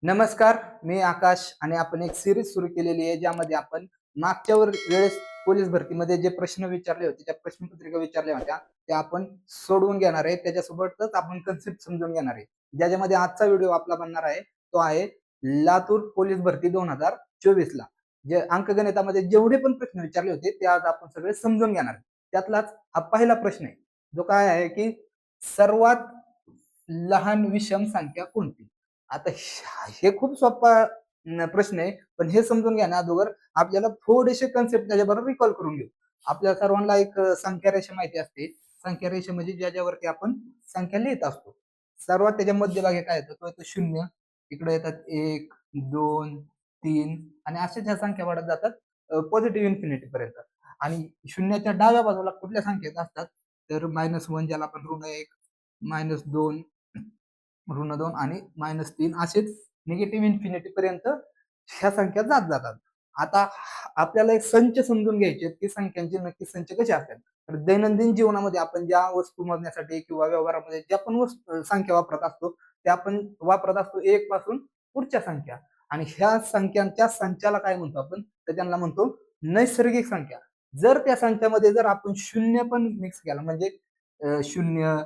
नमस्कार, मी आकाश आणि आपण एक सिरीज सुरू केलेली आहे ज्यामध्ये आपण वेळेस पोलीस भरतीमध्ये जे प्रश्न विचारले होते, ज्या प्रश्नपत्रिका विचारल्या होत्या त्या आपण सोडवून घेणार आहे. त्याच्यासोबतच आपण कन्सेप्ट समजून घेणार आहे. ज्याच्यामध्ये आजचा व्हिडिओ आपला बनणार आहे तो आहे लातूर पोलीस भरती 2024 ला जे अंकगणितामध्ये जेवढे पण प्रश्न विचारले होते ते आज आपण सगळे समजून घेणार आहे. त्यातलाच हा पहिला प्रश्न आहे जो काय आहे की सर्वात लहान विषम संख्या कोणती. आता हे खूप सोपा प्रश्न आहे, पण हे समजून घेण्या अगोदर आपल्याला थोडेसे कन्सेप्ट त्याच्याबरोबर रिकॉल करून घेऊ. आपल्या सर्वांना एक संख्या रेषा माहिती असते. संख्या रेषा म्हणजे ज्याच्यावरती आपण संख्या लिहित असतो. सर्वात त्याच्या मध्यभागी काय येतं, तो येतो शून्य. इकडे येतात एक, दोन, तीन आणि अशाच ह्या संख्या वाढत जातात पॉझिटिव्ह इन्फिनिटी पर्यंत. आणि शून्याच्या डाव्या बाजूला कुठल्या संख्या असतात, तर -1 ज्याला आपण ऋण 1, -2, ऋण 2 आणि -3 असेच निगेटिव्ह इन्फिनिटी पर्यंत ह्या संख्या जात जातात. आता आपल्याला एक संच समजून घ्यायचे की संख्यांचे नक्की संच कसे असतात. तर दैनंदिन जीवनामध्ये आपण ज्या वस्तू मोजण्यासाठी किंवा व्यवहारामध्ये ज्या पण संख्या वापरत असतो त्या आपण वापरत असतो एक पासून पुढच्या संख्या. आणि ह्या संख्यांच्या संचाला काय म्हणतो आपण, तर त्यांना म्हणतो नैसर्गिक संख्या. जर त्या संख्यामध्ये जर आपण शून्य पण मिक्स केला म्हणजे 0,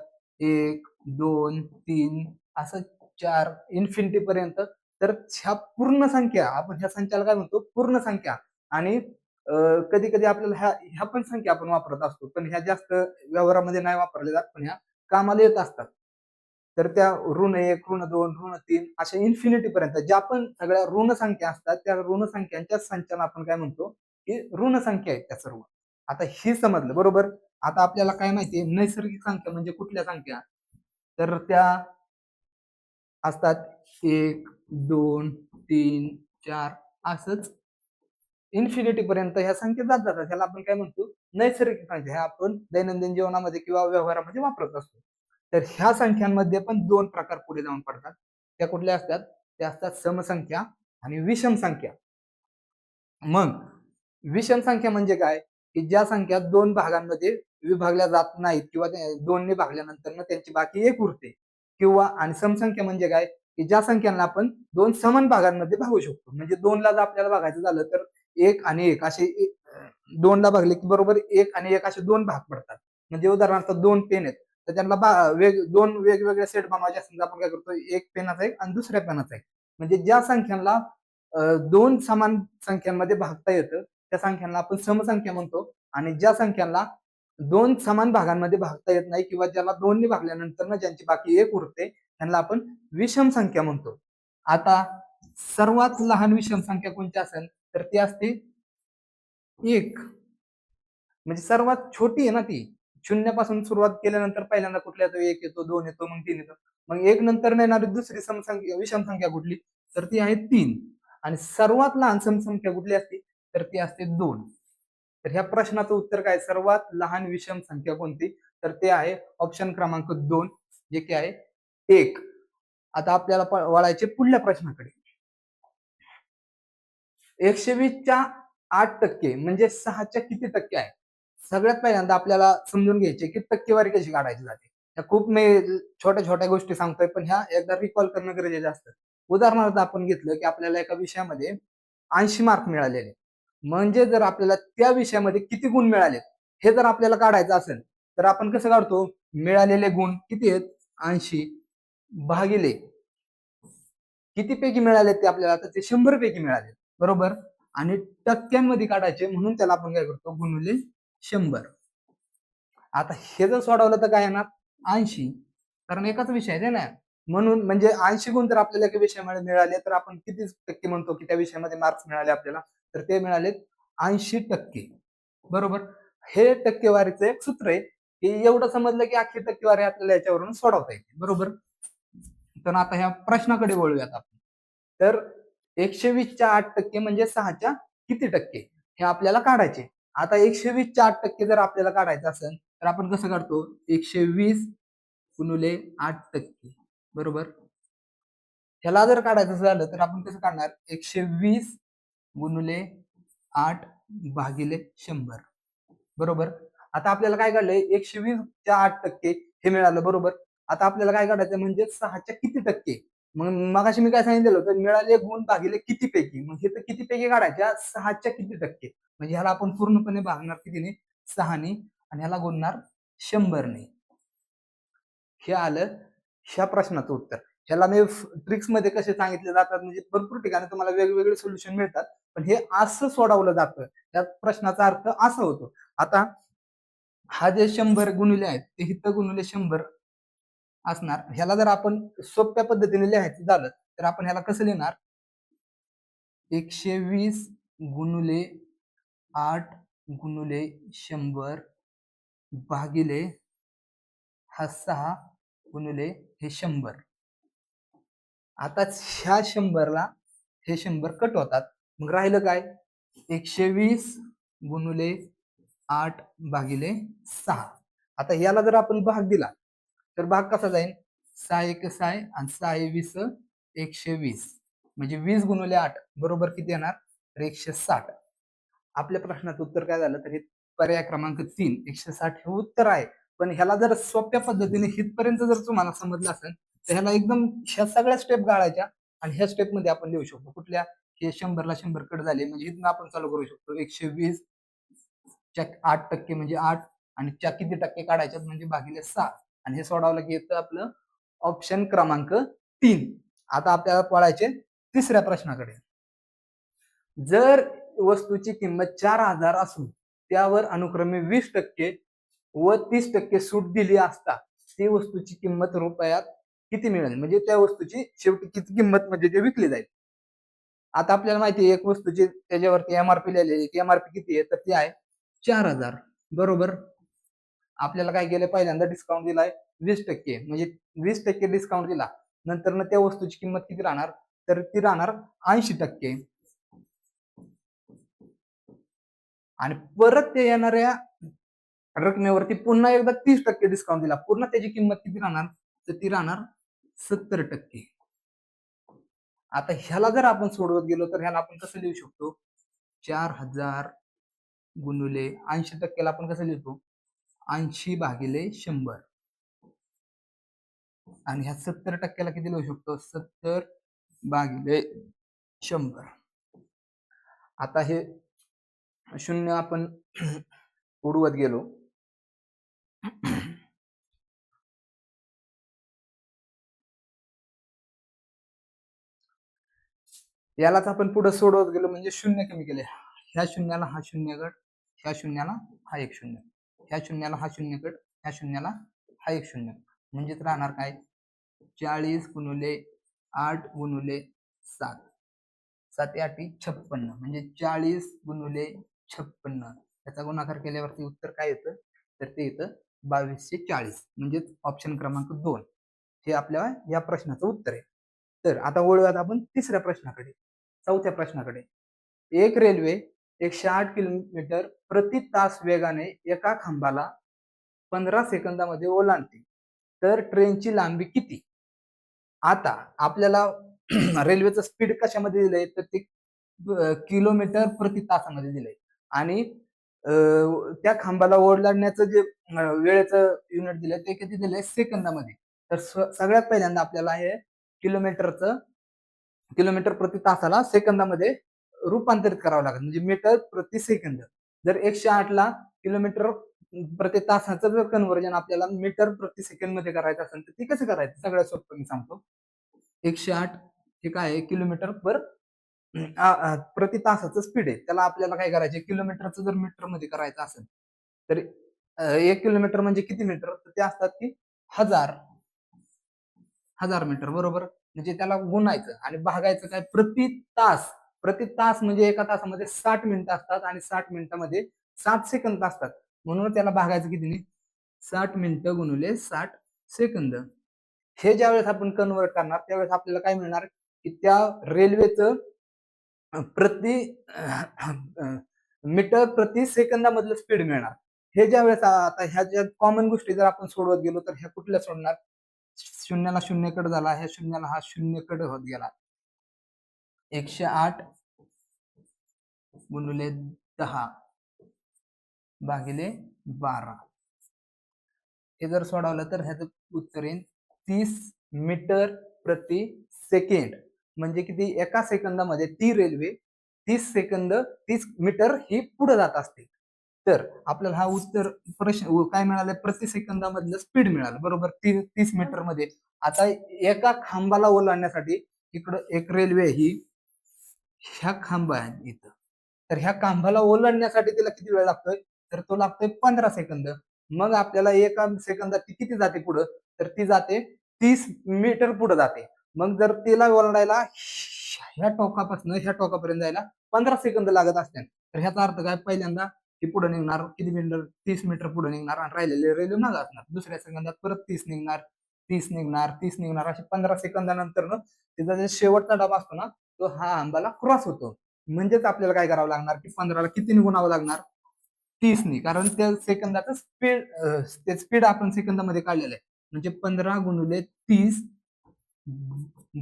1, 2, 3 असं 4 इन्फिनिटी पर्यंत, तर ह्या पूर्ण संख्या आपण ह्या संख्याला काय म्हणतो, पूर्ण संख्या. आणि कधी कधी आपल्याला ह्या ह्या पण संख्या आपण वापरत असतो, पण ह्या जास्त व्यवहारामध्ये नाही वापरल्या जात, पण ह्या कामाला येत असतात. तर त्या ऋण 1, ऋण 2, ऋण 3 अशा इन्फिनिटी पर्यंत ज्या पण सगळ्या ऋण संख्या असतात त्या ऋण संख्यांच्या संचाला आपण काय म्हणतो, की ऋण संख्या आहेत त्या सर्व. आता ही समजलं बरोबर. आता आपल्याला काय माहितीये, नैसर्गिक संख्या म्हणजे कुठल्या संख्या, तर त्या असतात 1, 2, 3, 4 असंच इन्फिनिटी पर्यंत ह्या संख्या जात जातात. ह्याला आपण काय म्हणतो, नैसर्गिक संख्या. ह्या आपण दैनंदिन जीवनामध्ये किंवा व्यवहारामध्ये वापरत असतो. तर ह्या संख्यांमध्ये पण दोन प्रकार पुढे जाऊन पडतात. त्या कुठल्या असतात, त्या असतात समसंख्या आणि विषम संख्या. मग विषम संख्या म्हणजे काय, की ज्या संख्या दोन भागांमध्ये विभागल्या जात नाहीत किंवा दोनने भागल्यानंतर त्यांची बाकी एक उरते. किंवा आणि समसंख्या म्हणजे काय, की ज्या संख्यांना आपण दोन समान भागांमध्ये भागू शकतो. म्हणजे 2ला जर आपल्याला भागायचं झालं तर 1 आणि 1 असे 2ला भागले की बरोबर 1 आणि 1 असे दोन भाग पडतात. म्हणजे उदाहरणार्थ 2 पेन आहेत, तर त्यांना दोन वेगवेगळे सेट बनवायचे असेल तर आपण काय करतो, एक पेनाचा एक आणि दुसऱ्या पेनाचा एक. म्हणजे ज्या संख्यांना दोन समान संख्यांमध्ये भागता येतं त्या संख्यांना आपण समसंख्या म्हणतो. आणि ज्या संख्यांना दोन समान भागांमध्ये भागता येत नाही किंवा ज्याला दोनने भागल्यानंतर ज्यांची बाकी एक उरते त्यांना आपण विषम संख्या म्हणतो. आता सर्वात लहान विषम संख्या कोणती असेल, तर ती असते 1. म्हणजे सर्वात छोटी आहे ना ती. शून्यापासून सुरुवात केल्यानंतर पहिल्यांदा कुठला येतो, 1 येतो, 2 येतो, मग 3 येतो. मग 1 नंतर येणारी दुसरी समसंख्या विषम संख्या कुठली, तर ती आहे 3. आणि सर्वात लहान समसंख्या कुठली असते, तर ती असते 2. तर ह्या प्रश्नाचं उत्तर काय, सर्वात लहान विषम संख्या कोणती, तर ते आहे ऑप्शन क्रमांक 2, जे की आहे 1. आता आपल्याला वळायचे पुढल्या प्रश्नाकडे. 120च्या 8% म्हणजे 6च्या किती टक्के आहे. सगळ्यात पहिल्यांदा आपल्याला समजून घ्यायचे की टक्केवारी कशी काढायची जाते. त्या खूप मी छोट्या छोट्या गोष्टी सांगतोय, पण ह्या एकदा रिकॉल करणं गरजेचं असतं. उदाहरणार्थ आपण घेतलं की आपल्याला एका विषयामध्ये 80 मार्क मिळालेले. म्हणजे जर आपल्याला त्या विषयामध्ये किती गुण मिळालेत हे जर आपल्याला काढायचं असेल, तर आपण कसं काढतो, मिळालेले गुण किती आहेत 80 भागिले किती पैकी मिळाले ते आपल्याला, तर ते 100 पैकी मिळाले बरोबर. आणि टक्क्यांमध्ये काढायचे म्हणून त्याला आपण काय करतो, गुणिले 100. आता हे जर सोडवलं तर काय येणार 80, कारण एकाच विषय आहे ना. म्हणून म्हणजे 80 गुण जर आपल्याला एका विषयामध्ये मिळाले तर आपण किती टक्के म्हणतो की त्या विषयामध्ये मार्क्स मिळाले आपल्याला, तर ते मिळाले 80%. बरोबर. हे टक्केवारीचं एक सूत्र आहे की एवढं समजलं की अख्खी टक्केवारी आपल्याला याच्यावरून सोडवता येते बरोबर. तर आता ह्या प्रश्नाकडे वळूयात आपण. तर 120च्या 8% म्हणजे 6च्या किती टक्के हे आपल्याला काढायचे. आता 120च्या 8% जर आपल्याला काढायचं असेल तर आपण कसं काढतो, 120 गुणिले 8% बरोबर. ह्याला जर काढायचं झालं तर आपण कसं काढणार, 120 गुणिले 8 भागिले 100 बरोबर. आता आपल्याला काय काढलंय, 120च्या 8% हे मिळालं बरोबर. आता आपल्याला काय काढायचं म्हणजे 6च्या किती टक्के, मग मगाशी मी काय सांगितलं होतं, मिळाले गुण भागिले किती पैकी. मग हे तर किती पैकी काढायच्या, 6च्या किती टक्के. म्हणजे ह्याला आपण पूर्णपणे भागणार कितीने, 6ने, आणि ह्याला गुणणार 100ने. हे आलं ह्या प्रश्नाचं उत्तर. ह्याला मी ट्रिक्स मध्ये कसे सांगितले जातात, म्हणजे भरपूर ठिकाणी तुम्हाला वेगवेगळे सोल्युशन मिळतात, पण हे असं सोडवलं जातं. त्या प्रश्नाचा अर्थ असा होतो. आता हा जे 100 गुणिले आहेत ते इथं गुणिले 100 असणार. ह्याला जर आपण सोप्या पद्धतीने लिहायचं झालं तर आपण ह्याला कसं लिहिणार, 120 गुणिले 8 गुणिले 100 भागिले हा 6 गुणिले हे 100. आता ह्या 100ला हे 100 कट होतात. मग राहिलं काय, 120 गुणिले 8 भागिले 6. आता याला जर आपण भाग दिला तर भाग कसा जाईल, 6 1 6 आणि 6 20 120, म्हणजे 20 गुणिले 8 बरोबर किती येणार, तर 160. आपल्या प्रश्नाचं उत्तर काय झालं, तर हे पर्याय क्रमांक 3 160 हे उत्तर आहे. पण ह्याला जर सोप्या पद्धतीने हितपर्यंत जर तुम्हाला समजलं असेल तर ह्याला एकदम ह्या सगळ्या स्टेप गाळायच्या आणि ह्या स्टेप मध्ये आपण लिहू शकतो. कुठल्या, हे 100ला 100 कट झाले म्हणजे इथून आपण चालू करू शकतो. 120 च्या 8% म्हणजे 8, आणि च्या किती टक्के काढायच्यात म्हणजे भागिले 6, आणि हे सोडवलं की येतं आपलं ऑप्शन क्रमांक 3. आता आपल्याला पळायचे तिसऱ्या प्रश्नाकडे. जर वस्तूची किंमत 4000 असून त्यावर अनुक्रमे 20% व 30% सूट दिली असता ती वस्तूची किंमत रुपयात किती मिळेल, म्हणजे त्या वस्तूची शेवटी किती किंमत म्हणजे ते विकली जाईल. आता आपल्याला माहिती आहे एक वस्तूची त्याच्यावरती एमआरपी लिहिलेली, एमआरपी किती आहे, तर ती आहे 4000, बरोबर. आपल्याला काय केलं, पहिल्यांदा डिस्काउंट दिलाय 20%, म्हणजे 20% डिस्काउंट दिला, नंतर ना त्या वस्तूची किंमत किती राहणार, तर ती राहणार 80%. आणि परत ते येणाऱ्या रकमेवरती पुन्हा एकदा 30% डिस्काउंट दिला, पुन्हा त्याची किंमत किती राहणार, तर ती राहणार 70%. आता ह्याला जर आपण सोडवत गेलो तर ह्याला आपण कसं लिहू शकतो, 4000 गुणिले 80%ला आपण कसं लिहितो, 80 भागिले 100, आणि ह्या 70%ला किती लिहू शकतो, 70 भागिले 100. आता हे शून्य आपण उडवत गेलो, यालाच आपण पुढे सोडवत गेलो म्हणजे शून्य कमी केले. ह्या शून्याला हा शून्य गट, ह्या शून्याला हा एक शून्य, ह्या शून्याला हा शून्य गट, ह्या शून्याला हा एक शून्य, म्हणजेच राहणार काय, 40 गुणिले 8 गुणिले 7, 7 8 56, म्हणजे 40 गुणिले 56. त्याचा गुणाकार केल्यावरती उत्तर काय येतं, तर ते येतं 2240, म्हणजेच ऑप्शन क्रमांक 2 हे आपल्या या प्रश्नाचं उत्तर आहे. तर आता वळूयात आपण तिसऱ्या प्रश्नाकडे, चौथ्या प्रश्नाकडे. एक रेल्वे 108 किलोमीटर प्रति तास वेगाने एका खांबाला 15 सेकंदामध्ये ओलांडते, तर ट्रेनची लांबी किती. आता आपल्याला रेल्वेचं स्पीड कशामध्ये दिलंय, तर ते किलोमीटर प्रति तासामध्ये दिलंय, आणि त्या खांबाला ओलांडण्याचं जे वेळेचं युनिट दिलंय ते किती दिलंय, सेकंदामध्ये. तर सगळ्यात पहिल्यांदा आपल्याला हे किलोमीटर प्रति तासाला सेकंदामध्ये रूपांतरित करावं लागेल, म्हणजे मीटर प्रति सेकंद. जर 108 ला किलोमीटर प्रति तासाचं जर कन्व्हर्जन आपल्याला मीटर प्रति सेकंद मध्ये करायचं असेल तर ती कसं करायचं, सगळ्यात सोपं मी सांगतो. 108 हे काय आहे, किलोमीटर पर प्रति तासाचं स्पीड आहे, त्याला आपल्याला काय करायचं, किलोमीटरचं जर मीटर मध्ये करायचं असेल तर 1 किलोमीटर म्हणजे किती मीटर, तर ते असतात की 1000 मीटर, बरोबर. म्हणजे त्याला गुणायचं आणि भागायचं काय, प्रति तास. प्रति तास म्हणजे एका तासामध्ये 60 मिनिटं असतात आणि 60 मिनिटांमध्ये 60 सेकंद असतात, म्हणून त्याला भागायचं किती, 60 मिनिटं गुणिले 60 सेकंद. हे ज्यावेळेस आपण कन्वर्ट करणार त्यावेळेस आपल्याला काय मिळणार, की त्या रेल्वेचं प्रति मीटर प्रति सेकंदामधलं स्पीड मिळणार. हे ज्यावेळेस आता ह्या ज्या कॉमन गोष्टी जर आपण सोडवत गेलो तर ह्या कुठल्या सोडणार, शून्याला शून्य कट झाला, ह्या शून्याला हा शून्य कट होत गेला, 108 गुणिले 10 भागिले 12, हे जर सोडवलं तर ह्याचं उत्तर येईल 30 मीटर प्रति सेकंड. म्हणजे किती, एका सेकंदामध्ये ती रेल्वे 30 मीटर ही पुढे जात असते. तर आपल्याला हा उत्तर प्रश्न काय मिळालं, प्रति सेकंदामधलं स्पीड मिळालं, बरोबर, 30 मीटर मध्ये. आता एका खांबाला ओलांडण्यासाठी इकडं एक रेल्वे ही ह्या खांब आहे इथं, तर ह्या खांबाला ओलांडण्यासाठी तिला किती वेळ लागतोय, तर तो लागतोय 15 सेकंद. मग आपल्याला एका सेकंदात ती किती जाते पुढं, तर ती जाते 30 मीटर पुढे जाते. मग जर तिला ओलांडायला ह्या टोकापासून ह्या टोकापर्यंत जायला 15 सेकंद लागत असतील, तर ह्याचा अर्थ काय, पहिल्यांदा ती पुढे निघणार किती मीटर, 30 मीटर पुढे निघणार आणि राहिलेले रेल्वे मागे असणार. दुसऱ्या सेकंदात परत 30 निघणार, 30 निघणार, 30 निघणार, असे 15 सेकंदानंतर तिचा जे शेवटचा डबा असतो ना, तो हा आंबाला क्रॉस होतो. म्हणजेच आपल्याला काय करावं लागणार, की 15ला किती गुणावं लागणार, 30नी, कारण त्या सेकंदाचं स्पीड, ते स्पीड आपण सेकंदामध्ये काढलेलं आहे. म्हणजे 15 × 30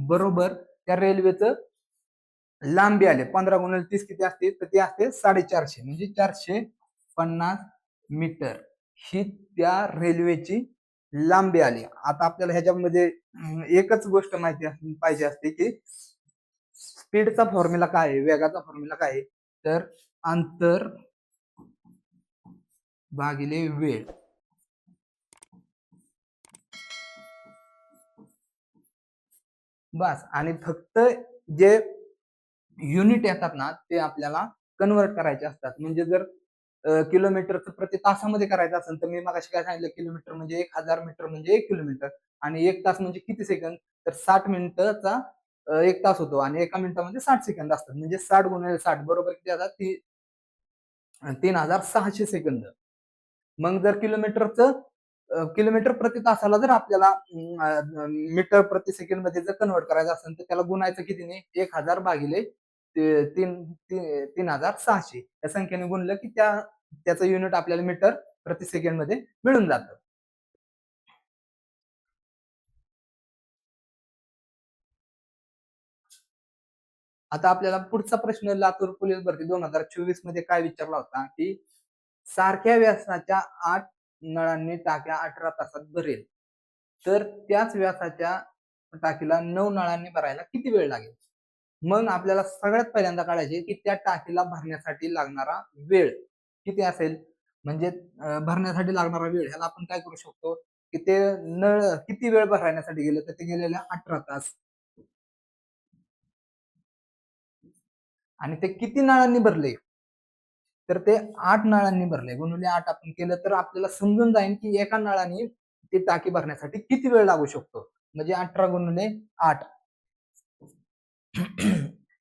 बरोबर त्या रेल्वेचं लांबी आले. 15 × 30 किती असते, तर ती असते 450, म्हणजे 450 मीटर ही त्या रेल्वेची लांबी आली. आता आपल्याला ह्याच्यामध्ये एकच गोष्ट माहिती पाहिजे असते, की स्पीडचा फॉर्म्युला काय आहे, वेगाचा फॉर्म्युला काय आहे, तर अंतर भागिले वेळ. बस. आणि फक्त जे युनिट येतात ना, ते आपल्याला कन्वर्ट करायचे असतात. म्हणजे जर किलोमीटरचं प्रति तासामध्ये करायचं असेल, तर मी मगाशी काय सांगितलं, किलोमीटर म्हणजे 1000 मीटर म्हणजे 1 किलोमीटर, आणि 1 तास म्हणजे किती सेकंद, तर 60 मिनिटाचा 1 तास होतो, आणि एका मिनिटामध्ये 60 सेकंद असतात. म्हणजे 60 × 60 बरोबर किती असतात, 3600 सेकंद. मग जर किलोमीटर प्रति तासाला जर आपल्याला मीटर प्रति सेकंड मध्ये जर कन्वर्ट करायचं असेल, तर त्याला गुणायचं कितीने, 1000 भागिले 3600 या संख्येने गुणलं की त्याचं युनिट आपल्याला मीटर प्रति सेकंड मध्ये मिळून जातं. आता आपल्याला पुढचा प्रश्न लातूर पोलीस भरती 2024 मध्ये काय विचारला होता, की सारख्या व्यासाच्या 8 नळांनी टाक्या 18 तासात भरेल, तर त्याच व्यासाच्या टाकीला 9 नळांनी भरायला किती वेळ लागेल. मग आपल्याला सगळ्यात पहिल्यांदा काढायचे, की त्या टाकीला भरण्यासाठी लागणारा वेळ किती असेल. म्हणजे भरण्यासाठी लागणारा वेळ ह्याला आपण काय करू शकतो, की ते नळ किती वेळ भरण्यासाठी गेले, तर ते गेलेले 18 तास. आणि ते किती नळांनी भरले, तर ते 8 नळांनी भरले. गुणिले 8 आपण केलं तर आपल्याला समजून जाईल, की एका नळाने ती टाकी भरण्यासाठी किती वेळ लागू शकतो. म्हणजे 18 × 8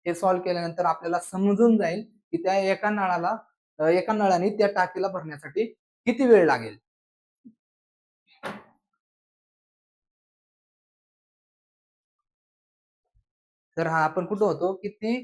हे सॉल्व्ह केल्यानंतर आपल्याला समजून जाईल, की त्या एका नळाने त्या टाकीला भरण्यासाठी किती वेळ लागेल. तर हा आपण कुठं होतो, की ती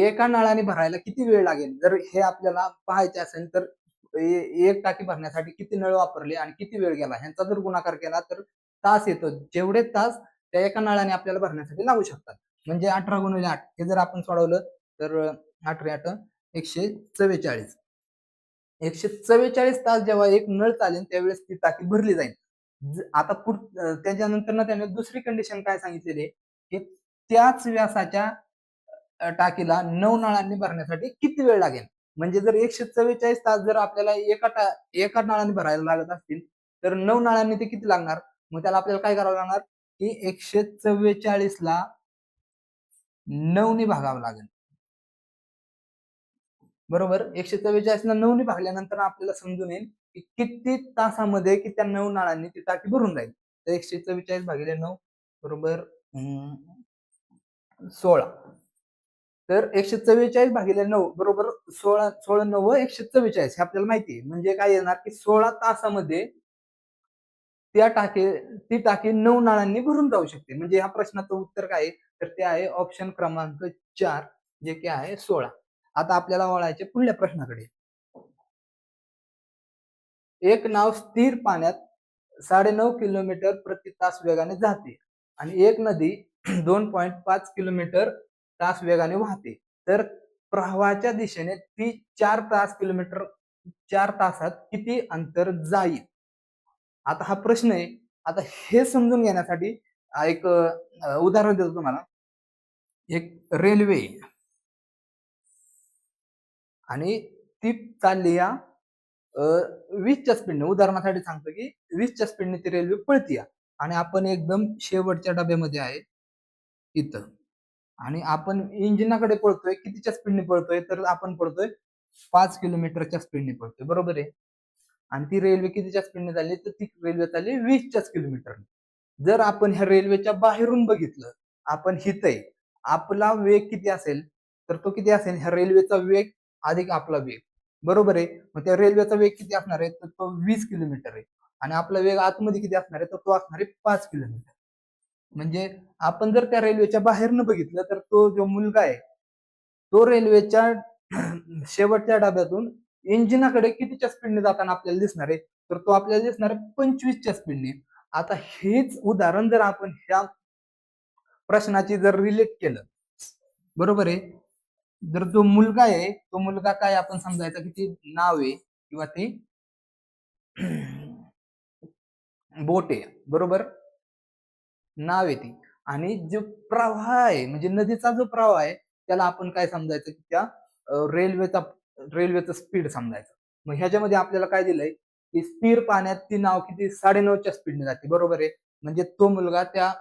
एका नळाने भरायला किती वेळ लागेल, जर हे आपल्याला पाहायचे असेल, तर एक टाकी भरण्यासाठी किती नळ वापरले आणि किती वेळ गेला ह्यांचा जर गुणाकार केला तर तास येतो. जेवढे तास त्या एका नळाने आपल्याला भरण्यासाठी लागू शकतात. म्हणजे 18 × 8 हे जर आपण सोडवलं तर 8 8 144. 144 तास जेव्हा एक नळ चालेल त्यावेळेस ती टाकी भरली जाईल. आता त्याच्यानंतर ना त्याने दुसरी कंडिशन काय सांगितलेली आहे, की त्याच व्यासाच्या टाकीला 9 नळांनी भरण्यासाठी किती वेळ लागेल. म्हणजे जर 144 तास जर आपल्याला एका नळाने भरायला लागत असतील, तर 9 नळांनी ते किती लागणार. मग त्याला आपल्याला काय करावं लागणार, की 144 ला 9 ने भागावं लागेल. बरोबर. 144 ला 9 ने भागल्यानंतर आपल्याला समजून येईल, की किती तासामध्ये की त्या 9 नळांनी ती टाकी भरून जाईल. तर 144 भागिले 9 बरोबर 16. तर 144 भागिले 9 बरोबर 16 9 144 हे आपल्याला माहिती आहे. म्हणजे काय येणार, की 16 तासामध्ये ती टाकी 9 नळांनी भरून जाऊ शकते. म्हणजे ह्या प्रश्नाचं उत्तर काय आहे, तर ते आहे ऑप्शन क्रमांक 4, जे की आहे 16. आता आपल्याला वळायचे पुढल्या प्रश्नाकडे. एक नाव स्थिर पाण्यात 9.5 किलोमीटर प्रति तास वेगाने जाते आणि एक नदी 2.5 किलोमीटर तास वेगाने वाहते. तर प्रवाहाच्या दिशेने ती 4 तासात किती अंतर जाईल. आता हा प्रश्न आहे. आता हे समजून घेण्यासाठी एक उदाहरण देतो तुम्हाला. एक रेल्वे आणि ती चालली या 20च्या स्पीडने, उदाहरणासाठी सांगतो की 20च्या स्पीडने ती रेल्वे पळतीया आणि आपण एकदम शेवटच्या डब्यामध्ये आहे इथं, आणि आपण इंजिनाकडे पळतोय. कितीच्या स्पीडने पळतोय? तर आपण पळतोय 5 किलोमीटरच्या स्पीडने पळतोय, बरोबर आहे. आणि ती रेल्वे कितीच्या स्पीडने चालली? तर ती रेल्वे चालली 20च्याच किलोमीटरने. जर आपण ह्या रेल्वेच्या बाहेरून बघितलं, आपण हित आहे, आपला वेग किती असेल? तर तो किती असेल? ह्या रेल्वेचा वेग अधिक आपला वेग, बरोबर आहे. मग त्या रेल्वेचा वेग किती असणार आहे? तर तो 20 किलोमीटर आहे. आणि आपला वेग आतमध्ये किती असणार आहे? तर तो असणार आहे 5 किलोमीटर. म्हणजे आपण जर त्या रेल्वेच्या बाहेरनं बघितलं, तर तो जो मुलगा आहे, तो रेल्वेच्या शेवटच्या डब्यातून इंजिनाकडे कितीच्या स्पीडने जाताना आपल्याला दिसणार आहे? तर तो आपल्याला दिसणार आहे 25च्या स्पीडने. आता हेच उदाहरण जर आपण ह्या प्रश्नाची जर रिलेट केलं, बरोबर आहे. जर जो मुलगा आहे, तो मुलगा काय आपण समजायचा की ती नाव आहे किंवा ती बोट आहे, बरोबर. नाव आहे ती. आणि जो प्रवाह आहे, म्हणजे नदीचा जो प्रवाह आहे, त्याला आपण काय समजायचं की त्या रेल्वेचा रेल्वेचं स्पीड समजायचं. मग ह्याच्यामध्ये आपल्याला काय दिलंय की स्थिर पाण्यात ती नाव किती 9.5च्या स्पीडने जाते, बरोबर आहे. म्हणजे तो मुलगा त्या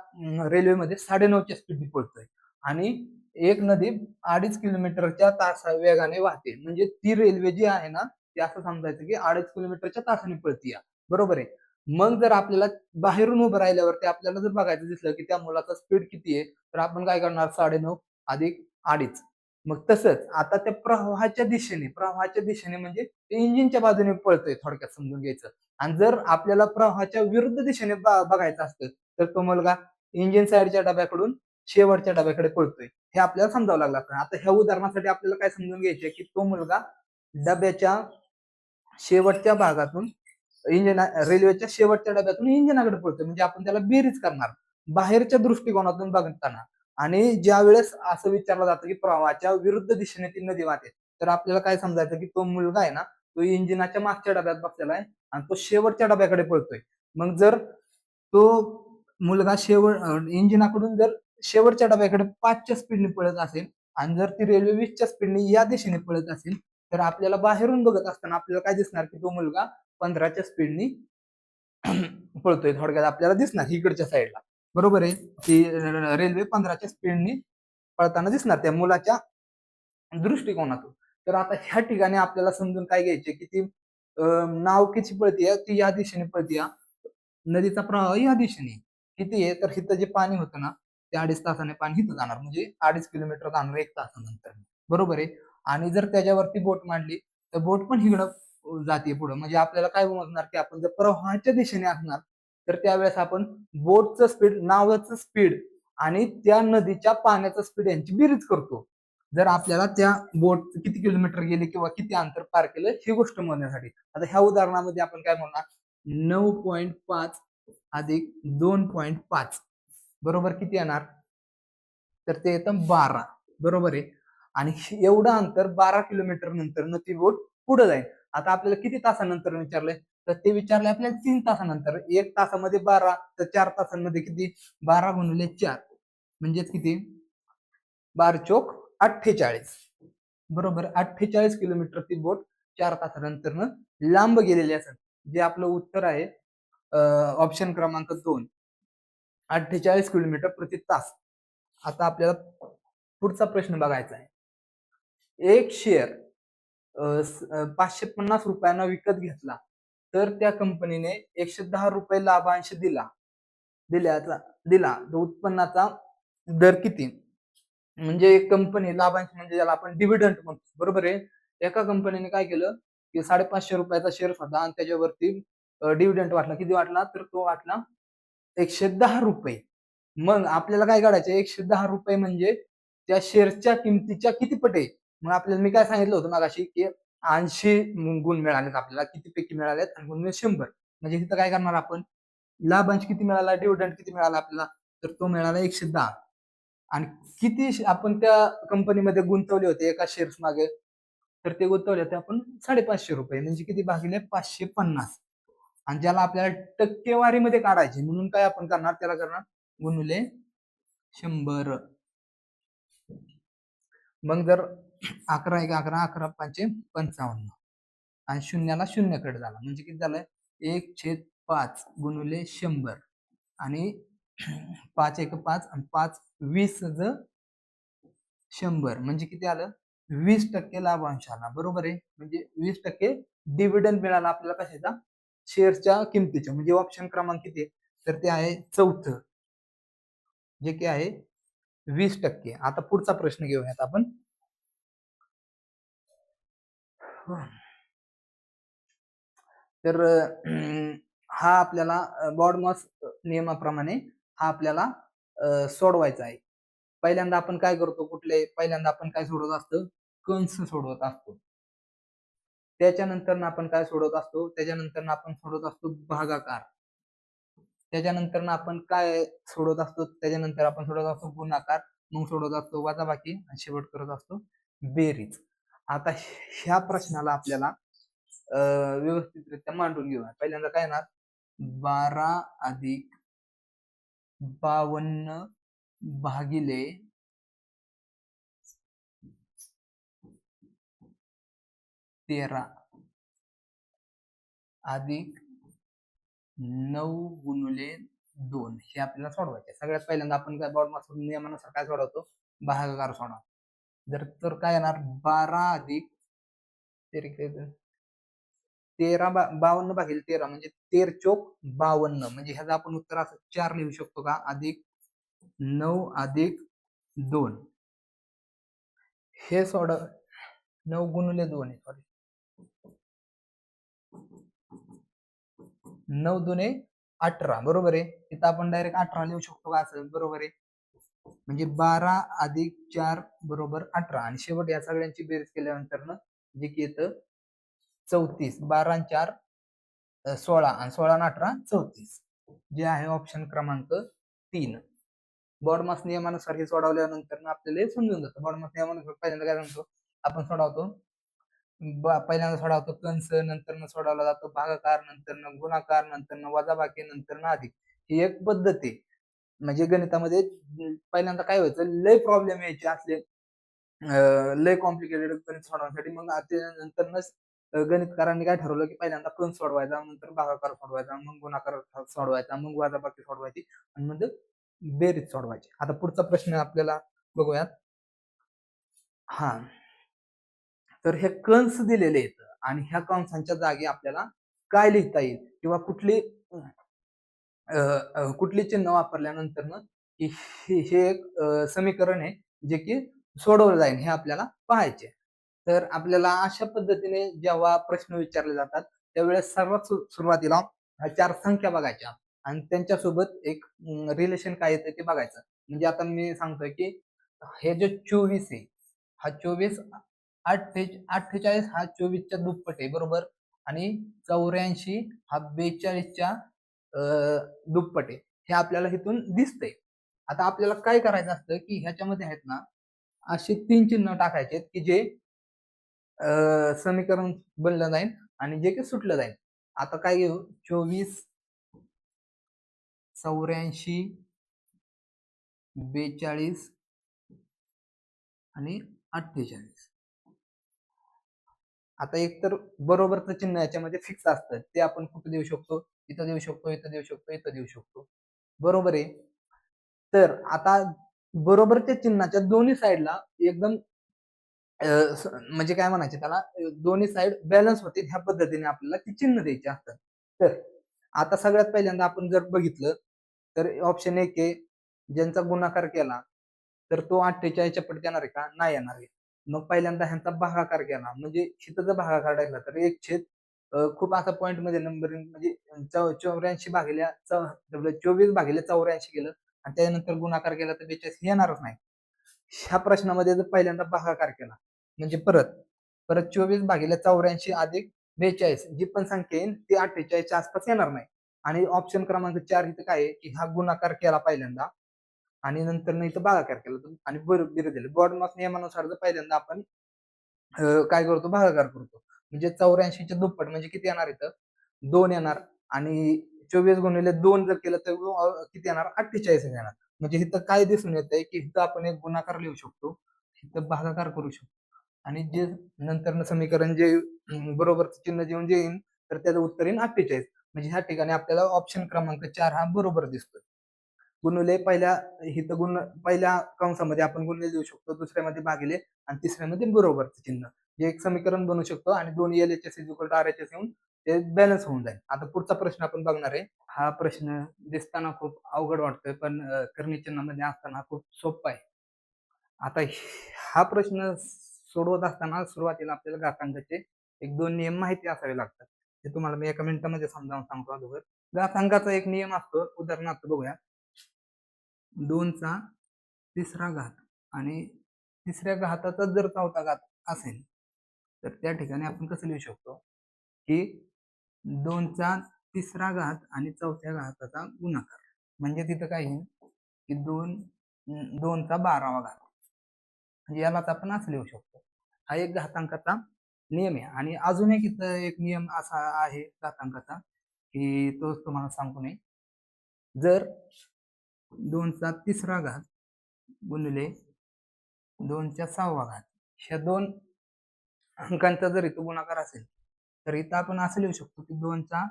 रेल्वेमध्ये 9.5च्या स्पीडने पोहोचतोय. आणि एक नदी 2.5 किलोमीटरच्या तासा वेगाने वाहते, म्हणजे ती रेल्वे जी आहे ना, ती असं समजायचं की 2.5 किलोमीटरच्या तासाने पळतीया, बरोबर आहे. मग जर आपल्याला बाहेरून उभं राहिल्यावरती आपल्याला जर बघायचं दिसलं की त्या मुलाचा स्पीड किती आहे, तर आपण काय करणार? 9.5 अधिक 2.5. मग तसंच आता त्या प्रवाहाच्या दिशेने म्हणजे ते इंजिनच्या बाजूने पळतोय, थोडक्यात समजून घ्यायचं. आणि जर आपल्याला प्रवाहाच्या विरुद्ध दिशेने बघायचं असतं, तर तो मुलगा इंजिन साईडच्या डब्याकडून शेवटच्या डब्याकडे पळतोय, हे आपल्याला समजावं लागलं असतं. आता ह्या उदाहरणासाठी आपल्याला काय समजून घ्यायचंय की तो मुलगा डब्याच्या शेवटच्या भागातून रेल्वेच्या शेवटच्या डब्यातून इंजिनाकडे पळतोय, म्हणजे आपण त्याला बेरीज करणार बाहेरच्या दृष्टिकोनातून बघताना. आणि ज्या वेळेस असं विचारलं जातं की प्रवाहाच्या विरुद्ध दिशेने ती नदी वाहते, तर आपल्याला काय समजायचं की तो मुलगा आहे ना, तो इंजिनाच्या मागच्या डब्यात बसलेला आहे आणि तो शेवटच्या डब्याकडे पळतोय. मग जर तो मुलगा इंजिनाकडून जर शेवटच्या डब्याकडे 5च्या स्पीडने पळत असेल आणि जर ती रेल्वे 20च्या स्पीडने या दिशेने पळत असेल, तर आपल्याला बाहेरून बघत असताना आपल्याला काय दिसणार की तो मुलगा 15च्या स्पीडनी पळतोय, थोडक्यात आपल्याला दिसणार इकडच्या साईडला, बरोबर आहे. ती रेल्वे 15च्या स्पीडनी पळताना दिसणार त्या मुलाच्या दृष्टिकोनातून. तर आता ह्या ठिकाणी आपल्याला समजून काय घ्यायचे की ती नाव किती पळतीये? ती या दिशेने पळतीया. नदीचा प्रवाह या दिशेने. किती आहे? तर इथं जे पाणी होतं ना, ते 2.5 तासाने पाणी इथं जाणार, म्हणजे 2.5 किलोमीटर जाणार 1 तासानंतर, बरोबर आहे. आणि जर त्याच्यावरती बोट मांडली, तर बोट पण इकडं जाते पुढं, म्हणजे आपल्याला काय समजणार की आपण जर प्रवाहाच्या दिशेने असणार, तर त्यावेळेस आपण बोटचं स्पीड, नावाचं स्पीड आणि त्या नदीच्या पाण्याचं स्पीड यांची बेरीज करतो. जर आपल्याला त्या बोट किती किलोमीटर गेली किंवा किती अंतर पार केलं ही गोष्ट मोजण्यासाठी. आता ह्या उदाहरणामध्ये आपण काय म्हणणार? 9.5 अधिक 2.5 बरोबर किती येणार? तर ते येतं 12, बरोबर आहे. आणि एवढं अंतर 12 किलोमीटर नंतर ती बोट पुढे जाईल. आता आपल्याला किती तासानंतर विचारलंय? तर ते विचारलंय आपल्याला 3 तासानंतर. 1 तासामध्ये 12, तर 4 तासांमध्ये किती? 12 गुणिले 4 म्हणजे किती? 12×4 = 48, बरोबर. 48 किलोमीटर ती बोट 4 तासानंतर लांब गेलेली असेल. जे आपलं उत्तर आहे ऑप्शन क्रमांक 2, 48 किलोमीटर प्रति तास. आता आपल्याला पुढचा प्रश्न बघायचा आहे. एक शेअर 550 रुपयांना विकत घेतला, तर त्या कंपनीने 110 रुपये लाभांश दिल्याचा दिला तर उत्पन्नाचा दर किती? म्हणजे एक कंपनी लाभांश, म्हणजे ज्याला आपण डिव्हिडंड म्हणतो, बरोबर आहे. एका कंपनीने काय केलं की 550 रुपयाचा शेअर होता आणि त्याच्यावरती डिव्हिडंड वाटला. किती वाटला? तर तो वाटला 110 रुपये. मग आपल्याला काय काढायचं? 110 रुपये म्हणजे त्या शेअरच्या किमतीच्या किती पट आहे? मग आपल्याला मी काय सांगितलं होतं मगाशी की 80 गुण मिळालेत आपल्याला. किती पैकी मिळालेत? आणि गुणिले 100. म्हणजे तिथं काय करणार आपण? लाभांश किती मिळाला? डिव्हिडंड किती मिळाला आपल्याला? तर तो मिळाला 110. आणि किती आपण त्या कंपनीमध्ये गुंतवले होते एका शेअर्स मागे? तर ते गुंतवले होते आपण 550 रुपये, म्हणजे किती भागिले 550. आणि ज्याला आपल्याला टक्केवारीमध्ये काढायचे म्हणून काय आपण करणार? त्याला करणार गुणिले 100. मग जर 11 1 11 11 5 55 आणि शून्याला शून्याकडे झाला म्हणजे किती झालं 1/5 गुणिले 100 आणि 5 1 5 आणि 5 20 100 म्हणजे किती आलं 20% लाभांश आला. बरोबर आहे. म्हणजे 20% डिव्हिडंड मिळाला आपल्याला कशाचा शेअरच्या किमतीच्या. म्हणजे ऑप्शन क्रमांक किती आहे तर ते आहे चौथं जे की आहे 20%. आता पुढचा प्रश्न घेऊयात आपण. तर हा आपल्याला बॉडमॉस नियमाप्रमाणे हा आपल्याला सोडवायचा आहे. पहिल्यांदा आपण काय करतो पहिल्यांदा आपण काय सोडवत असतो कंस सोडवत असतो. त्याच्यानंतर आपण काय सोडवत असतो त्याच्यानंतर आपण सोडवत असतो भागाकार. त्याच्यानंतर आपण काय सोडवत असतो त्याच्यानंतर आपण सोडवत असतो गुणाकार, मग सोडवत असतो वजाबाकी आणि शेवट करत असतो बेरीज. आता ह्या प्रश्नाला आपल्याला व्यवस्थितरित्या मांडून घेऊया. पहिल्यांदा काय येणार 12 अधिक 52 भागिले 13 अधिक 9 गुणिले 2 हे आपल्याला सोडवायचे. सगळ्यात पहिल्यांदा आपण काय बॉडमॉस नियमानुसार काय सोडवतो भागाकार सोडवा. तर काय येणार 12 अधिक 52 भागिले 13 म्हणजे 13 चोक 52 म्हणजे ह्याचं आपण उत्तर असं 4 लिहू शकतो का अधिक 9 अधिक 2 हे 9 गुणिले 2 सॉरी 9 दुने 18 बरोबर आहे. इथं आपण डायरेक्ट 18 लिहू शकतो का असं बरोबर आहे. म्हणजे 12 अधिक 4 बरोबर 18 आणि शेवट या सगळ्यांची बेरीज केल्यानंतर जे की येतं 34. 12 आणि 4 16 आणि 16 आणि 18 34 जे आहे ऑप्शन क्रमांक 3. बॉडमॉस नियमानुसार हे सोडवल्यानंतर आपल्याला समजून जातं. बॉडमॉस नियमानुसार पहिल्यांदा काय म्हणतो आपण सोडवतो पहिल्यांदा सोडवतो कंस, नंतर सोडवला जातो भागाकार, नंतर गुणाकार, नंतर वजाबाकी, नंतर अधिक. ही एक पद्धत आहे. म्हणजे गणितामध्ये पहिल्यांदा काय व्हायचं लय प्रॉब्लेम यायचे असले लय कॉम्प्लिकेटेड गणित सोडवण्यासाठी. मग नंतर गणितकारांनी काय ठरवलं की पहिल्यांदा कंस सोडवायचा, नंतर भागाकार सोडवायचा, मग गुणाकार सोडवायचा, मग वजाबाकी सोडवायची आणि मग बेरीज सोडवायची. आता पुढचा प्रश्न आपल्याला बघूयात. हा तर हे कंस दिलेले आहेत आणि ह्या कंसांच्या जागी आपल्याला काय लिहिता येईल किंवा कुठली चिन्ह वापरल्यानंतर हे एक समीकरण आहे जे की सोडवलं जाईल हे आपल्याला पाहायचे. तर आपल्याला अशा पद्धतीने जेव्हा प्रश्न विचारले जातात त्यावेळेस सर्वात सुरुवातीला 4 संख्या बघायच्या आणि त्यांच्यासोबत एक रिलेशन काय येतं ते बघायचं. म्हणजे आता मी सांगतोय की हे जे 24 आहे हा 24 48 हा 24च्या दुप्पट आहे बरोबर आणि 84 हा 42च्या दुप्पट आहे हे आपल्याला इथून दिसतंय. आता आपल्याला काय करायचं असतं की ह्याच्यामध्ये आहेत ना असे 3 चिन्ह टाकायचे की जे समीकरण बनलं जाईल आणि जे की सुटलं जाईल. आता काय घेऊ 24 84 42 आणि 48. आता एक तर बरोबरचं चिन्ह याच्यामध्ये फिक्स असतं ते आपण कुठे देऊ शकतो इथं देऊ शकतो इथं देऊ शकतो इथं देऊ शकतो बरोबर आहे. तर आता बरोबरच्या चिन्हाच्या दोन्ही साईडला एकदम म्हणजे काय म्हणायचे त्याला दोन्ही साईड बॅलन्स होते ह्या पद्धतीने आपल्याला ती चिन्ह द्यायची असतात. तर आता सगळ्यात पहिल्यांदा आपण जर बघितलं तर ऑप्शन 1 आहे ज्यांचा गुणाकार केला तर तो 48च्या पट येणार आहे का नाही येणार आहे. मग पहिल्यांदा ह्यांचा भागाकार केला म्हणजे इथं जर भागाकार टाकला तर 1 खूप असा पॉईंट मध्ये नंबरिंग म्हणजे 84 भागिले 24 भागिले 84 केलं आणि त्यानंतर गुणाकार केला तर 42 येणारच नाही. ह्या प्रश्नामध्ये जर पहिल्यांदा भागाकार केला म्हणजे परत परत 24 भागिले 84 अधिक 42 जी पण संख्या येईल ती 48च्या आसपास येणार नाही. आणि ऑप्शन क्रमांक 4 इथं काय आहे की हा गुणाकार केला पहिल्यांदा आणि नंतर नाही तर भागाकार केला आणि बरोबर दिले. बॉडमॉस नियमानुसार जर पहिल्यांदा आपण काय करतो भागाकार करतो म्हणजे 84च्या दुप्पट म्हणजे किती येणार इथं 2 येणार आणि 24 गुणिले 2 जर केलं तर किती येणार 48 येणार. म्हणजे इथं काय दिसून येत आहे की इथं आपण एक गुणाकार लिहू शकतो, इथं भागाकार करू शकतो आणि जे नंतर समीकरण जे बरोबर चिन्ह जेवून जे येईल तर त्याचं उत्तर येईल 48. म्हणजे ह्या ठिकाणी आपल्याला ऑप्शन क्रमांक 4 हा बरोबर दिसतोय. गुणिले पहिल्या कंसामध्ये आपण गुणिले देऊ शकतो, दुसऱ्यामध्ये भागिले आणि तिसऱ्यामध्ये बरोबरचं चिन्ह. जे एक समीकरण बनू शकतो आणि दोन LHS = RHS येऊन ते बॅलन्स होऊन जाईल. आता पुढचा प्रश्न आपण बघणार आहे. हा प्रश्न दिसताना खूप अवघड वाटतोय, पण करणी चिन्हामध्ये असताना खूप सोपा आहे. आता हा प्रश्न सोडवत असताना सुरुवातीला आपल्याला घातांकाचे 1-2 नियम माहिती असावे लागतात. ते तुम्हाला मी एका मिनिटामध्ये समजावून सांगतो अगोदर. घातांकाचा एक नियम असतो, उदाहरणार्थ बघूया. 2चा तिसरा घात आणि तिसऱ्या घाताचा जर चौथा घात असेल तर त्या ठिकाणी आपण कसं लिहू शकतो की 2चा तिसरा घात आणि चौथ्या घाताचा गुणाकार. म्हणजे तिथं काय आहे की 2चा 12वा घात. म्हणजे यालाच आपण असं लिहू शकतो. हा एक घातांकाचा नियम आहे. आणि अजून एक इथं एक नियम असा आहे घातांकाचा की तोच तुम्हाला सांगतो मी. जर 2चा तिसरा घात गुणिले 2च्या 6वा घात ह्या दोन अंकांचा जर इथं गुणाकार असेल तर इथं आपण असं लिहू शकतो की 2चा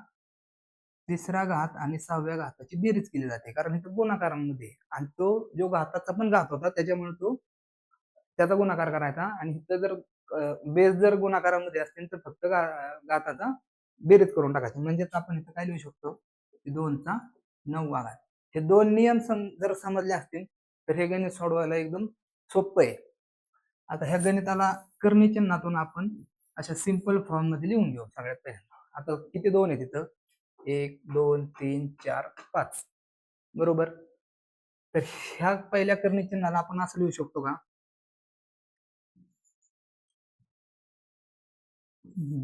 तिसरा घात आणि 6व्या घाताची बेरीज केली जाते, कारण इथं गुणाकारांमध्ये आणि तो जो घाताचा पण घात होता त्याच्यामुळे तो त्याचा गुणाकार करायचा आणि इथं जर बेस जर गुणाकारामध्ये असतील तर फक्त घाताचा बेरीज करून टाकायची. म्हणजेच आपण इथं काय लिहू शकतो की 2चा 9वा घात. हे दोन नियम जर समजले असतील तर हे गणित सोडवायला एकदम सोपं आहे. आता ह्या गणिताला करणी चिन्हातून आपण अशा सिंपल फॉर्म मध्ये लिहून घेऊ सगळ्यात पहिल्यांदा. आता किती दोन आहे तिथं 1 2 3 4 5 बरोबर. तर ह्या पहिल्या करणी चिन्हाला आपण असं लिहू शकतो का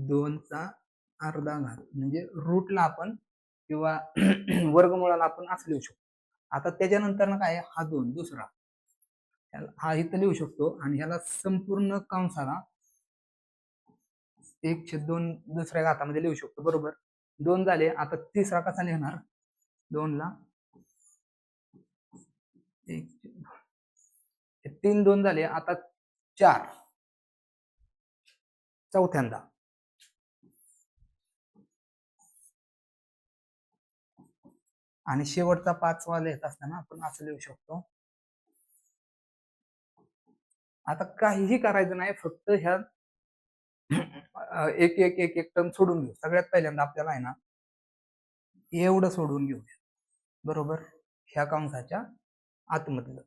2चा अर्धा घात. म्हणजे रूटला आपण किंवा वर्गमुळाला आपण असं लिहू शकतो. आता त्याच्यानंतर ना काय हा 2 दुसरा हा इथं लिहू शकतो आणि ह्याला संपूर्ण कंसाला 1/2 दुसऱ्या घातामध्ये लिहू शकतो बरोबर. 2 झाले. आता तिसरा कसा लिहिणार 2 ला 3 2 झाले. आता 4 चौथ्यांदा आणि शेवटचा 5वा लिहित असताना आपण असं लिहू शकतो. आता काहीही करायचं नाही, फक्त ह्या एक एक एक एक टर्म सोडून घेऊ. सगळ्यात पहिल्यांदा आपल्याला आहे ना एवढं सोडून घेऊ बरोबर ह्या कंसाच्या आतमधलं.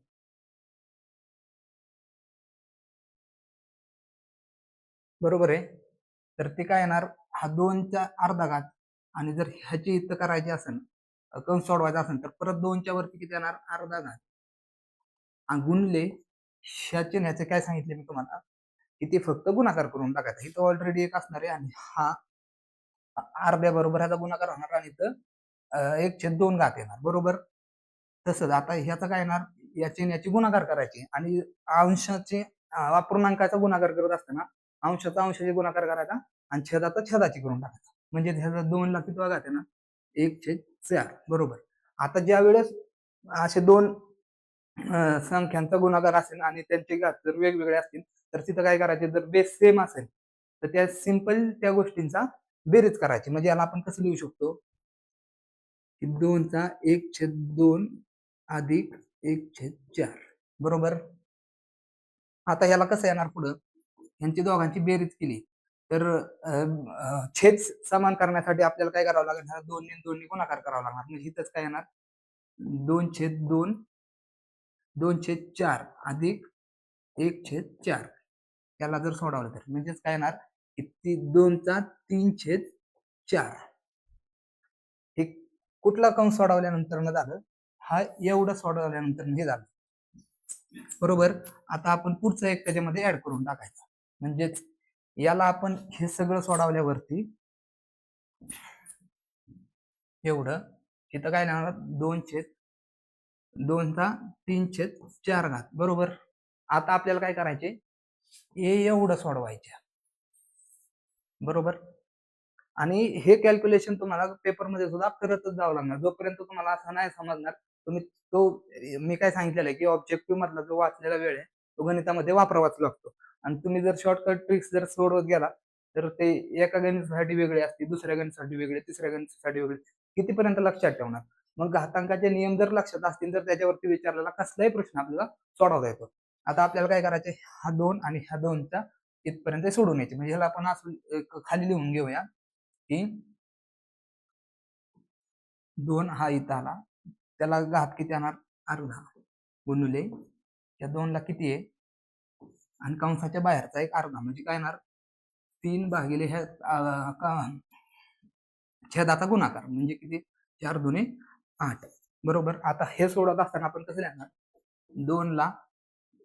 बरोबर आहे. तर ते काय येणार हा 2चा अर्धा घात आणि जर ह्याची इथं करायची असेल कंस सोडवायचा असेल तर परत 2च्या वरती किती येणार अर्धा घात आणि गुणले ह्याचे ह्याचे काय सांगितले मी तुम्हाला की ते फक्त गुणाकार करून टाकायचा. इथं ऑलरेडी एक असणार आहे आणि हा अर्ध्या बरोबर ह्याचा गुणाकार होणार आणि इथं 1/2 घात येणार बरोबर. तसंच आता ह्याचा काय येणार याची याची गुणाकार करायची आणि अंशाचे अपूर्णांकाचा गुणाकार करत असताना अंशाचा अंशाचे गुणाकार करायचा आणि छेदाचा छेदाची करून टाकायचा. म्हणजे ह्याचा 2 ला किती घात आहे ना 1/4 बरोबर. आता ज्या वेळेस असे दोन संख्यांचा गुणाकार असेल आणि त्यांचे घात जर वेगवेगळे असतील तर तिथं काय करायचे जर बेस सेम असेल तर त्या सिंपल त्या गोष्टींचा बेरीज करायची. म्हणजे याला आपण कसं लिहू शकतो की 2चा 1/2 अधिक 1/4 बरोबर. आता ह्याला कसं येणार पुढं यांची दोघांची बेरीज केली तर छेद समान करण्यासाठी आपल्याला काय करावं लागेल 2 गुणाकार करावा लागणार. म्हणजे इथंच काय येणार 2/2 2/4 अधिक 1/4 याला जर सोडवलं तर म्हणजेच काय येणार की 2चा 3/4 हे कुठला कंस सोडवल्यानंतर न झालं हा एवढं सोडवल्यानंतर हे झालं बरोबर. आता आपण पुढचं एक त्याच्यामध्ये ऍड करून टाकायचं. म्हणजेच याला आपण हे सगळं सोडवल्यावरती एवढं इथं काय लागणार 2/2चा 3/4 घात बरोबर. आता आपल्याला काय करायचे हे एवढं सोडवायचे बरोबर. आणि हे कॅल्क्युलेशन तुम्हाला पेपरमध्ये सुद्धा करतच जावं लागणार. जोपर्यंत तुम्हाला असं नाही समजणार तुम्ही तो मी काय सांगितलेलं आहे की ऑब्जेक्टिव्ह मधला जो वाचलेला वेळ आहे तो गणितामध्ये वापरावाच लागतो. आणि तुम्ही जर शॉर्टकट ट्रिक्स जर सोडवत गेला तर ते एका गणितासाठी वेगळे असते, दुसऱ्या गणितासाठी वेगळे, तिसऱ्या गणितासाठी वेगळे, कितीपर्यंत लक्षात ठेवणार. मग घातांकाचे नियम जर लक्षात असतील तर त्याच्यावरती विचारलेला कसलाही प्रश्न आपल्याला सोडवता येतो. आता आपल्याला काय करायचं, हा 2 आणि ह्या 2चा इथपर्यंत सोडून यायचे. म्हणजे ह्याला आपण असं खाली लिहून घेऊया की 2 हा इथं आला, त्याला घात किती येणार, अर्धा गुणुले या 2ला किती आहे आणि कंसाच्या बाहेरचा एक अर्धा, म्हणजे काय येणार 3 भागिले ह्या छेदाचा गुणाकार म्हणजे किती 4 दुने 8. बरोबर. आता हे सोडत असताना आपण कसं लिहिणार, 2ला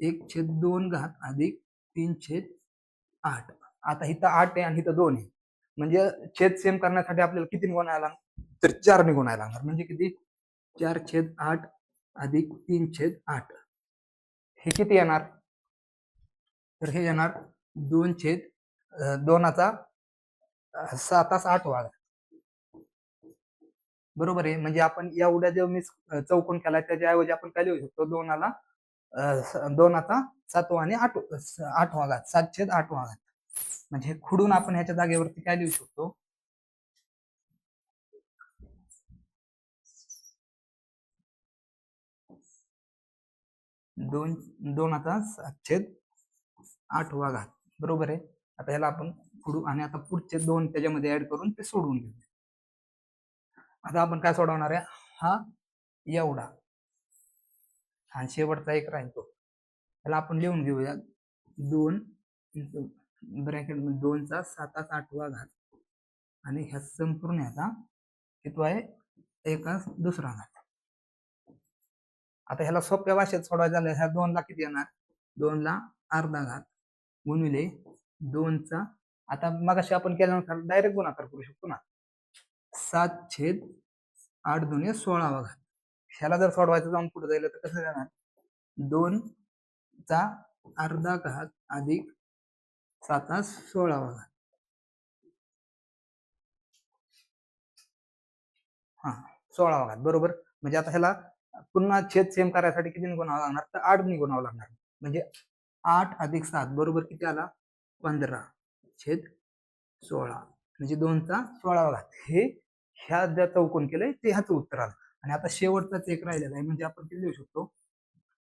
1/2 घात अधिक 3/8. आता इथं 8 आहे आणि इथं 2 आहे, म्हणजे छेद सेम करण्यासाठी आपल्याला किती गुणायला, तर 4 ने गुणायला लागणार. म्हणजे किती 4/8 अधिक 3/8. हे किती येणार, तर हे येणार 2/2चा 7/8. बरोबर आहे. म्हणजे आपण एवढ्या जो मी चौकोन केला त्याच्याऐवजी आपण काय लिहू शकतो, 2चा 7वा आणि 8वा घात, 7/8. म्हणजे खुडून आपण ह्याच्या जागेवरती काय लिहू शकतो, 2चा 7/8. बरोबर आहे. आता ह्याला आपण खुडू आणि आता पुढचे 2 त्याच्यामध्ये ऍड करून ते सोडवून घेऊ. आता आपण काय सोडवणार आहे, हा एवढा आणि शेवटचा एक राहील तो, त्याला आपण लिहून घेऊया 2 ब्रॅकेट 2चा 7/8 आणि ह्या संपूर्ण ह्याचा किती आहे, एका दुसरा घात. आता ह्याला सोप्या भाषेत सोडवायचं झालं, ह्या 2ला किती येणार, 2ला अर्धा घात गुणिले 2चा, आता मगाशी आपण केल्यानंतर डायरेक्ट गुणाकार करू शकतो ना, 7/8 दुने 16 घात. ह्याला जर सोडवायचं जाऊन पुढे जायला तर कसं जाणार, 2चा अर्धा घात अधिक 7/16. हा 16 बरोबर. म्हणजे आता ह्याला पुन्हा छेद सेम करायसाठी किती गुणावं लागणार, तर 8 ने गुणावं लागणार. म्हणजे 8 अधिक 7 बरोबर किती आला, 15/16. म्हणजे 2चा 16. हे ह्या ज्या चौकोन केलंय ते ह्याचं उत्तर आलं. आणि आता शेवटचाच एक राहिलेला आहे, म्हणजे आपण किती लिहू शकतो,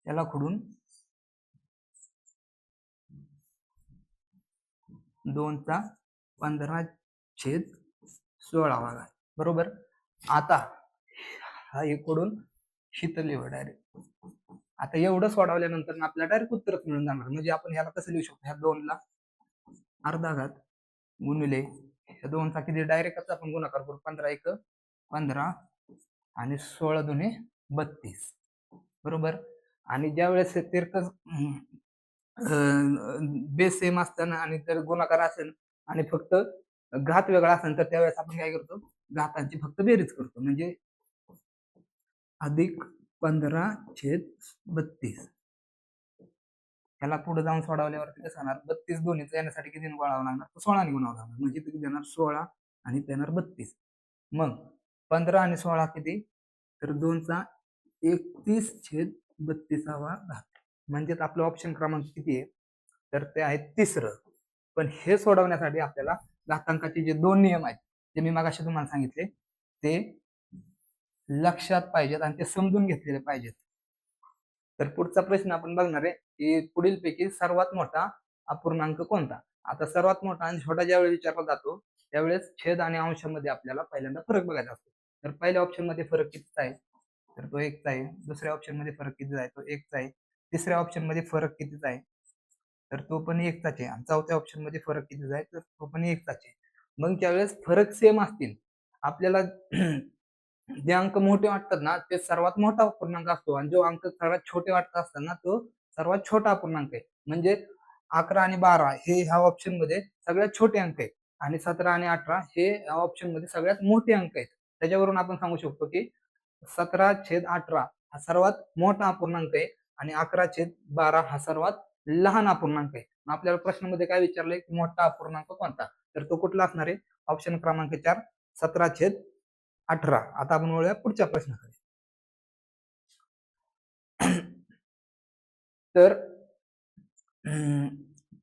त्याला खुडून 2चा 15/16. बरोबर. आता हा इकडून शीतलीवर डायरेक्ट. आता एवढं सोडवल्यानंतर आपल्याला डायरेक्ट उत्तरच मिळून जाणार. म्हणजे आपण ह्याला कसं लिहू शकतो, ह्या 2ला अर्धा घात गुणिले ह्या 2चा किती डायरेक्टच आपण गुणाकार करू, 15/1 = 15 आणि 16 दुने 32. बरोबर. आणि ज्या वेळेस तिरकस बेस सेम असताना आणि जर गुणाकार असेल आणि फक्त घात वेगळा असेल तर त्यावेळेस आपण काय करतो, घातांची फक्त बेरीज करतो. म्हणजे अधिक 15/32. त्याला पुढे जाऊन सोडवल्यावरती कसं होणार, 32 दोन्हीचं येण्यासाठी किती गुणावं लागणार, 16 ने गुणावं लागणार. म्हणजे किती देणार, 16 आणि देणार 32. मग 15 आणि 16 किती, तर 2चा 31/32 म्हणजे आपलं ऑप्शन क्रमांक किती आहे, तर ते आहे तिसरं. पण हे सोडवण्यासाठी आपल्याला घातांकाचे जे 2 नियम आहेत जे मी मागाशी तुम्हाला सांगितले ते लक्षात पाहिजेत आणि ते समजून घेतलेले पाहिजेत. तर पुढचा प्रश्न आपण बघणार आहे की पुढीलपैकी सर्वात मोठा अपूर्णांक कोणता. आता सर्वात मोठा आणि छोटा ज्यावेळी विचारला जातो त्यावेळेस छेद आणि अंशामध्ये आपल्याला पहिल्यांदा फरक बघायचा असतो. तर पहिल्या ऑप्शन मध्ये फरक कितीचा आहे, तर तो 1चा आहे. दुसऱ्या ऑप्शन मध्ये फरक कितीचा आहे, तो 1चा आहे. तिसऱ्या ऑप्शन मध्ये फरक कितीचा आहे, तर तो पण 1चाच आहे. आणि चौथ्या ऑप्शन मध्ये फरक कितीचा आहे, तर तो पण 1चाच आहे. मग त्यावेळेस फरक सेम असतील आपल्याला जे अंक मोठे वाटतात ना ते सर्वात मोठा अपूर्णांक असतो आणि जो अंक सर्वात छोटे वाटत असतात ना तो सर्वात छोटा अपूर्णांक आहे. म्हणजे 11 आणि 12 हे ह्या ऑप्शन मध्ये सगळ्यात छोटे अंक आहेत आणि 17 आणि 18 हे ह्या ऑप्शन मध्ये सगळ्यात मोठे अंक आहेत. त्याच्यावरून आपण सांगू शकतो की 17/18 हा सर्वात मोठा अपूर्णांक आहे आणि 11/12 हा सर्वात लहान अपूर्णांक आहे. आपल्याला प्रश्नामध्ये काय विचारलंय की मोठा अपूर्णांक कोणता, तर तो कुठला असणार आहे, ऑप्शन क्रमांक 4 17/18. आता आपण वळूया पुढच्या प्रश्नाकडे. तर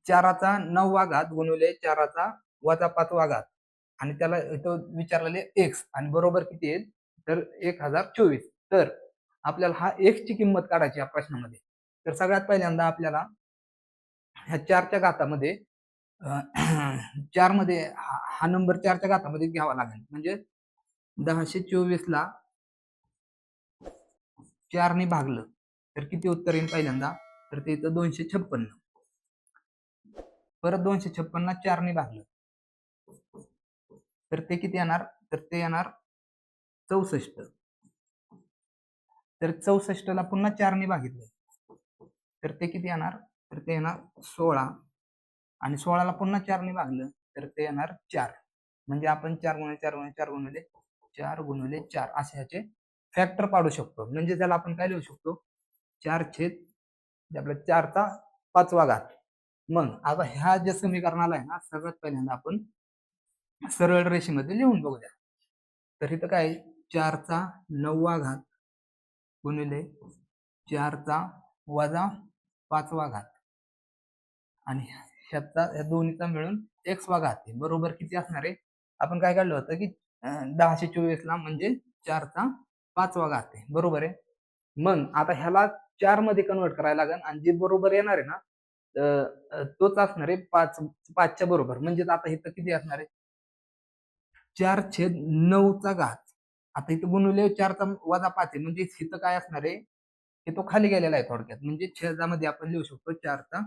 4चा 9वा घात गुणिले 4चा वजा 5वा घात आणि त्याला इथं विचारलेले एक्स आणि बरोबर किती आहे तर 1024. तर आपल्याला हा एक्स ची किंमत काढायची या प्रश्नामध्ये. तर सगळ्यात पहिल्यांदा आपल्याला ह्या 4च्या घातामध्ये 4 मध्ये हा नंबर 4च्या घातामध्ये घ्यावा लागेल. म्हणजे 1024 ला 4 ने भागलं तर किती उत्तर येईल पहिल्यांदा तर ते इथं 256. परत 256 ला 4 ने भागलं तर ते किती येणार तर ते येणार 64. तर 64 ला पुन्हा 4 ने भागितलं तर ते किती येणार तर ते येणार 16 आणि 16 ला पुन्हा 4 ने भागलं तर ते येणार 4. म्हणजे आपण 4 गुणिले 4 गुणिले 4 गुणिले 4 गुणिले 4 असे ह्याचे फॅक्टर पाडू शकतो. म्हणजे त्याला आपण काय लिहू शकतो 4 आपला 4चा 5वा घात. मग आता ह्या ज्या समीकरणाला आहे ना सगळ्यात पहिल्यांदा आपण सरळ रेषेमध्ये लिहून बघूया. तर इथं काय 4चा 9वा घात गुणिले 4चा वजा 5वा घात आणि ह्या दोन्हीचा मिळून x वा घात आहे. बरोबर किती असणार आहे आपण काय काढलं होतं की 1024 ला म्हणजे 4चा 5वा घात आहे. बरोबर आहे. मग आता ह्याला 4 मध्ये कन्वर्ट करायला लागेल आणि जे बरोबर येणार आहे ना तोच असणार आहे 5च्या बरोबर. म्हणजे आता इथं किती असणार आहे 4/9चा घात. आता इथं गुणिले 4चा वजा 5 आहे म्हणजे इथं काय असणार आहे की तो खाली गेलेला आहे थोडक्यात. म्हणजे छेदामध्ये आपण लिहू शकतो 4चा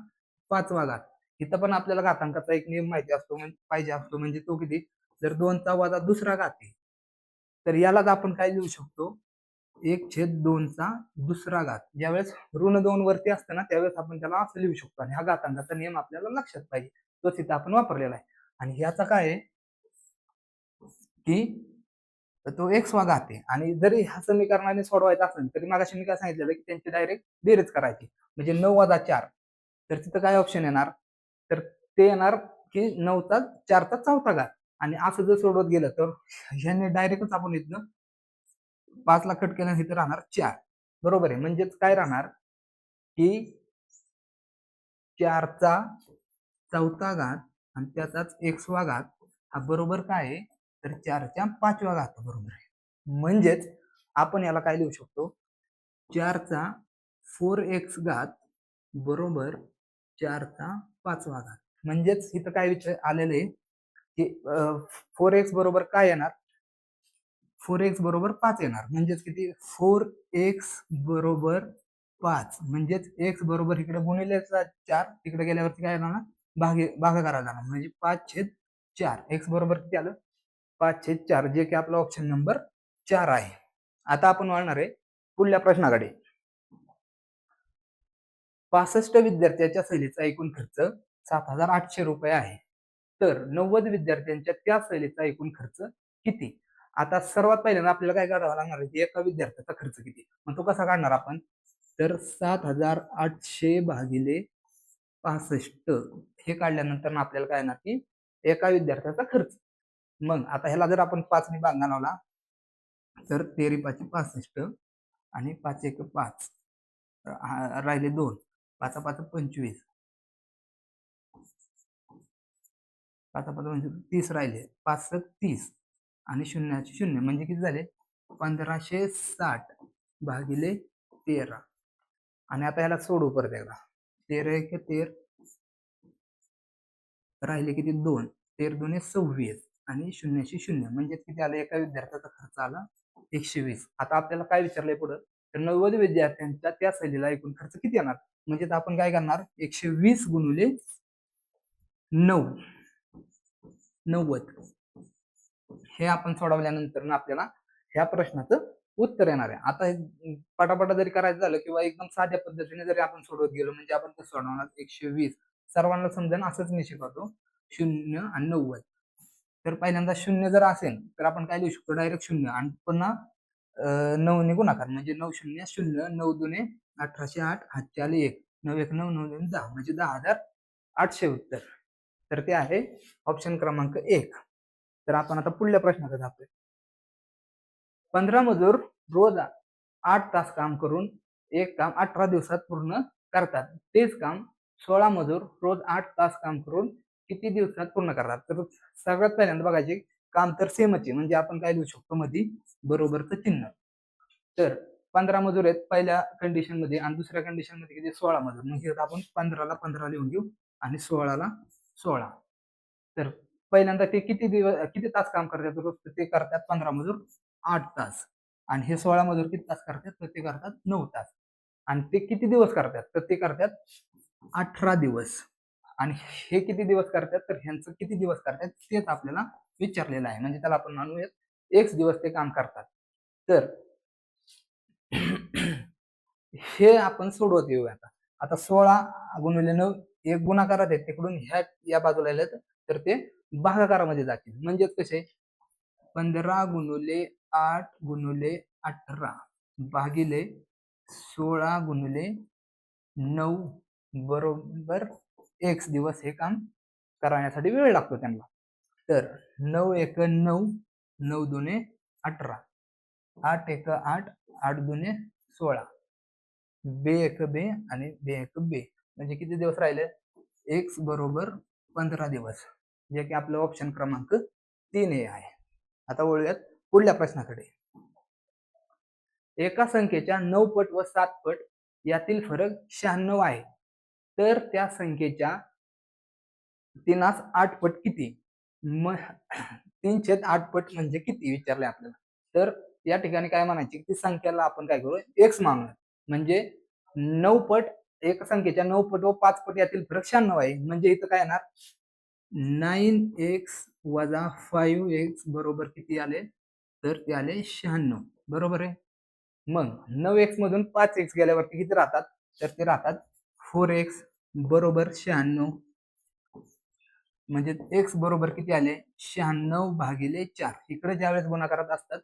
5वा घात. इथं पण आपल्याला घातांकाचा एक नियम माहिती असतो पाहिजे असतो म्हणजे तो किती जर 2चा वजा दुसरा घात आहे तर यालाच आपण काय लिहू शकतो 1/2चा दुसरा घात. ज्यावेळेस ऋण 2 वरती असतं ना त्यावेळेस आपण त्याला असं लिहू शकतो आणि हा घातांकाचा नियम आपल्याला लक्षात पाहिजे तोच इथं आपण वापरलेला आहे. आणि ह्याचा काय आहे की तो एक्स वा घात आहे आणि जरी ह्या समीकरणाने सोडवायचा असेल तरी मागाशी मी काय सांगितलेलं की त्यांची डायरेक्ट बेरीज करायची. म्हणजे 9 वजा 4 तर तिथं काय ऑप्शन येणार तर ते येणार की 9चा 4चा 4था घात. आणि असं जर सोडवत गेलं तर ह्याने डायरेक्टच आपण इथनं 5 ला कट केल्याने इथं राहणार 4. बरोबर आहे. म्हणजेच काय राहणार की 4चा 4था घात आणि त्याचाच एक्स वा घात हा बरोबर काय आहे तर 4च्या 5व्या घात बरोबर आहे. म्हणजेच आपण याला काय लिहू शकतो 4चा 4x घात बरोबर 4चा 5वा घात. म्हणजेच इथं काय विचार आलेलं आहे की 4x बरोबर काय येणार 4x बरोबर 5 येणार. म्हणजेच किती 4x बरोबर 5 म्हणजेच x बरोबर इकडे गुणिलेचा 4 तिकडे गेल्यावरती काय येणार भागाकाराला जाणार म्हणजे 5/4 x बरोबर किती आलं 5/4 जे की आपला ऑप्शन नंबर 4 आहे. आता आपण वळणार आहे पुढल्या प्रश्नाकडे. 65 विद्यार्थ्यांच्या सहलीचा एकूण खर्च 7,800 रुपये आहे. तर 90 विद्यार्थ्यांच्या त्या सहलीचा एकूण खर्च किती. आता सर्वात पहिल्यांदा आपल्याला काय करावं लागणार आहे की एका विद्यार्थ्याचा खर्च किती. मग तो कसा काढणार आपण तर 7,800 भागिले 65 हे काढल्यानंतर आपल्याला काय येणार की एका विद्यार्थ्याचा खर्च. मग आता ह्याला जर आपण 5 ने भाग घालवला तर 13×5 65 आणि 5×1 5 राहिले 2 5×5 25 5×5 30 राहिले 5 30 आणि 0 म्हणजे किती झाले 1560 भागिले 13. आणि आता ह्याला सोडू परत एकदा 13×1 13 राहिले किती 2 13×2 26 आणि 0 म्हणजे किती आलं एका विद्यार्थ्याचा खर्च आला 120. आता आपल्याला काय विचारलंय पुढं तर 90 विद्यार्थ्यांच्या त्या सहलीला एकूण खर्च किती येणार म्हणजे आपण काय करणार 120 गुणिले 90 हे आपण सोडवल्यानंतर आपल्याला ह्या प्रश्नाचं उत्तर येणार आहे. आता पटापटा जरी करायचं झालं किंवा एकदम साध्या पद्धतीने जरी आपण सोडवत गेलो म्हणजे आपण कसं सोडवणार 120 सर्वांना समजेल असंच मी शिकवतो 0 आणि 90. तर पहिल्यांदा 0 जर असेल तर आपण काय लिहू शकतो डायरेक्ट 0 आणि पुन्हा 9 ने गुणाकार म्हणजे 9 0 0 9 2 1808 हातचे आले 1 9 1 9 9 2 10 म्हणजे 10,800 उत्तर. तर ते आहे ऑप्शन क्रमांक 1. तर आपण आता पुढल्या प्रश्नाकडे जातोय. 15 मजूर रोज 8 तास काम करून एक काम 18 दिवसात पूर्ण करतात. तेच काम 16 मजूर रोज 8 तास काम करून किती दिवसात पूर्ण करतात? तर सगळ्यात पहिल्यांदा बघायचे काम तर सेमच आहे, म्हणजे आपण काय लिहू शकतो मध्ये बरोबरचं चिन्ह. तर 15 मजूर आहेत पहिल्या कंडिशन मध्ये आणि दुसऱ्या कंडिशन मध्ये किती 16 मजूर. म्हणजे आपण 15ला 15 लिहून घेऊ आणि 16ला 16. तर पहिल्यांदा ते किती तास काम करतात रोज? ते करतात 15 मजूर 8 तास आणि हे 16 मजूर किती तास करतात? तर ते करतात 9 तास. आणि ते किती दिवस करतात? तर ते करतात 18 दिवस. आणि हे किती दिवस करतात? तर ह्यांचं किती दिवस करतात तेच आपल्याला विचारलेलं आहे. म्हणजे त्याला आपण म्हणूयात x दिवस ते काम करतात. तर हे आपण सोडवत येऊ. आता 16 गुणिले 9 एक गुणाकारात आहेत, तिकडून ह्या या बाजूला आलेत तर ते भागाकारामध्ये जातील. म्हणजेच कसे 15 गुणिले 8 गुणिले 18 भागिले 16 गुणिले 9 बरोबर x दिवस हे काम करण्यासाठी वेळ लागतो त्यांना. तर 9 एक 9, 9 दुने 18, 8 एक 8, 8 दुने 16, बे एक बे आणि बे एक बे, म्हणजे किती दिवस राहिले? x बरोबर 15 दिवस, जे की आपलं ऑप्शन क्रमांक 3 हे आहे. आता वळूयात पुढल्या प्रश्नाकडे. एका संख्येच्या 9 पट व 7 पट यातील फरक 96 आहे, तर त्या संख्येच्या 3/8 पट किती? 3/8 पट म्हणजे किती विचारले आपल्याला. तर या ठिकाणी काय म्हणायचे की संख्याला आपण काय करू x मानूया. म्हणजे 9 पट एका संख्येच्या 9 पट व 5 पट यातील फरक 96 आहे. म्हणजे इथं काय येणार 9x वजा 5x बरोबर किती आले? तर ते आले 96. बरोबर आहे. मग 9x मधून 5x गेल्यावरती किती राहतात? तर ते राहतात 4x बरोबर 96. म्हणजे x बरोबर किती आले? 96 भागिले 4. इकडे ज्यावेळेस गुणाकारात असतात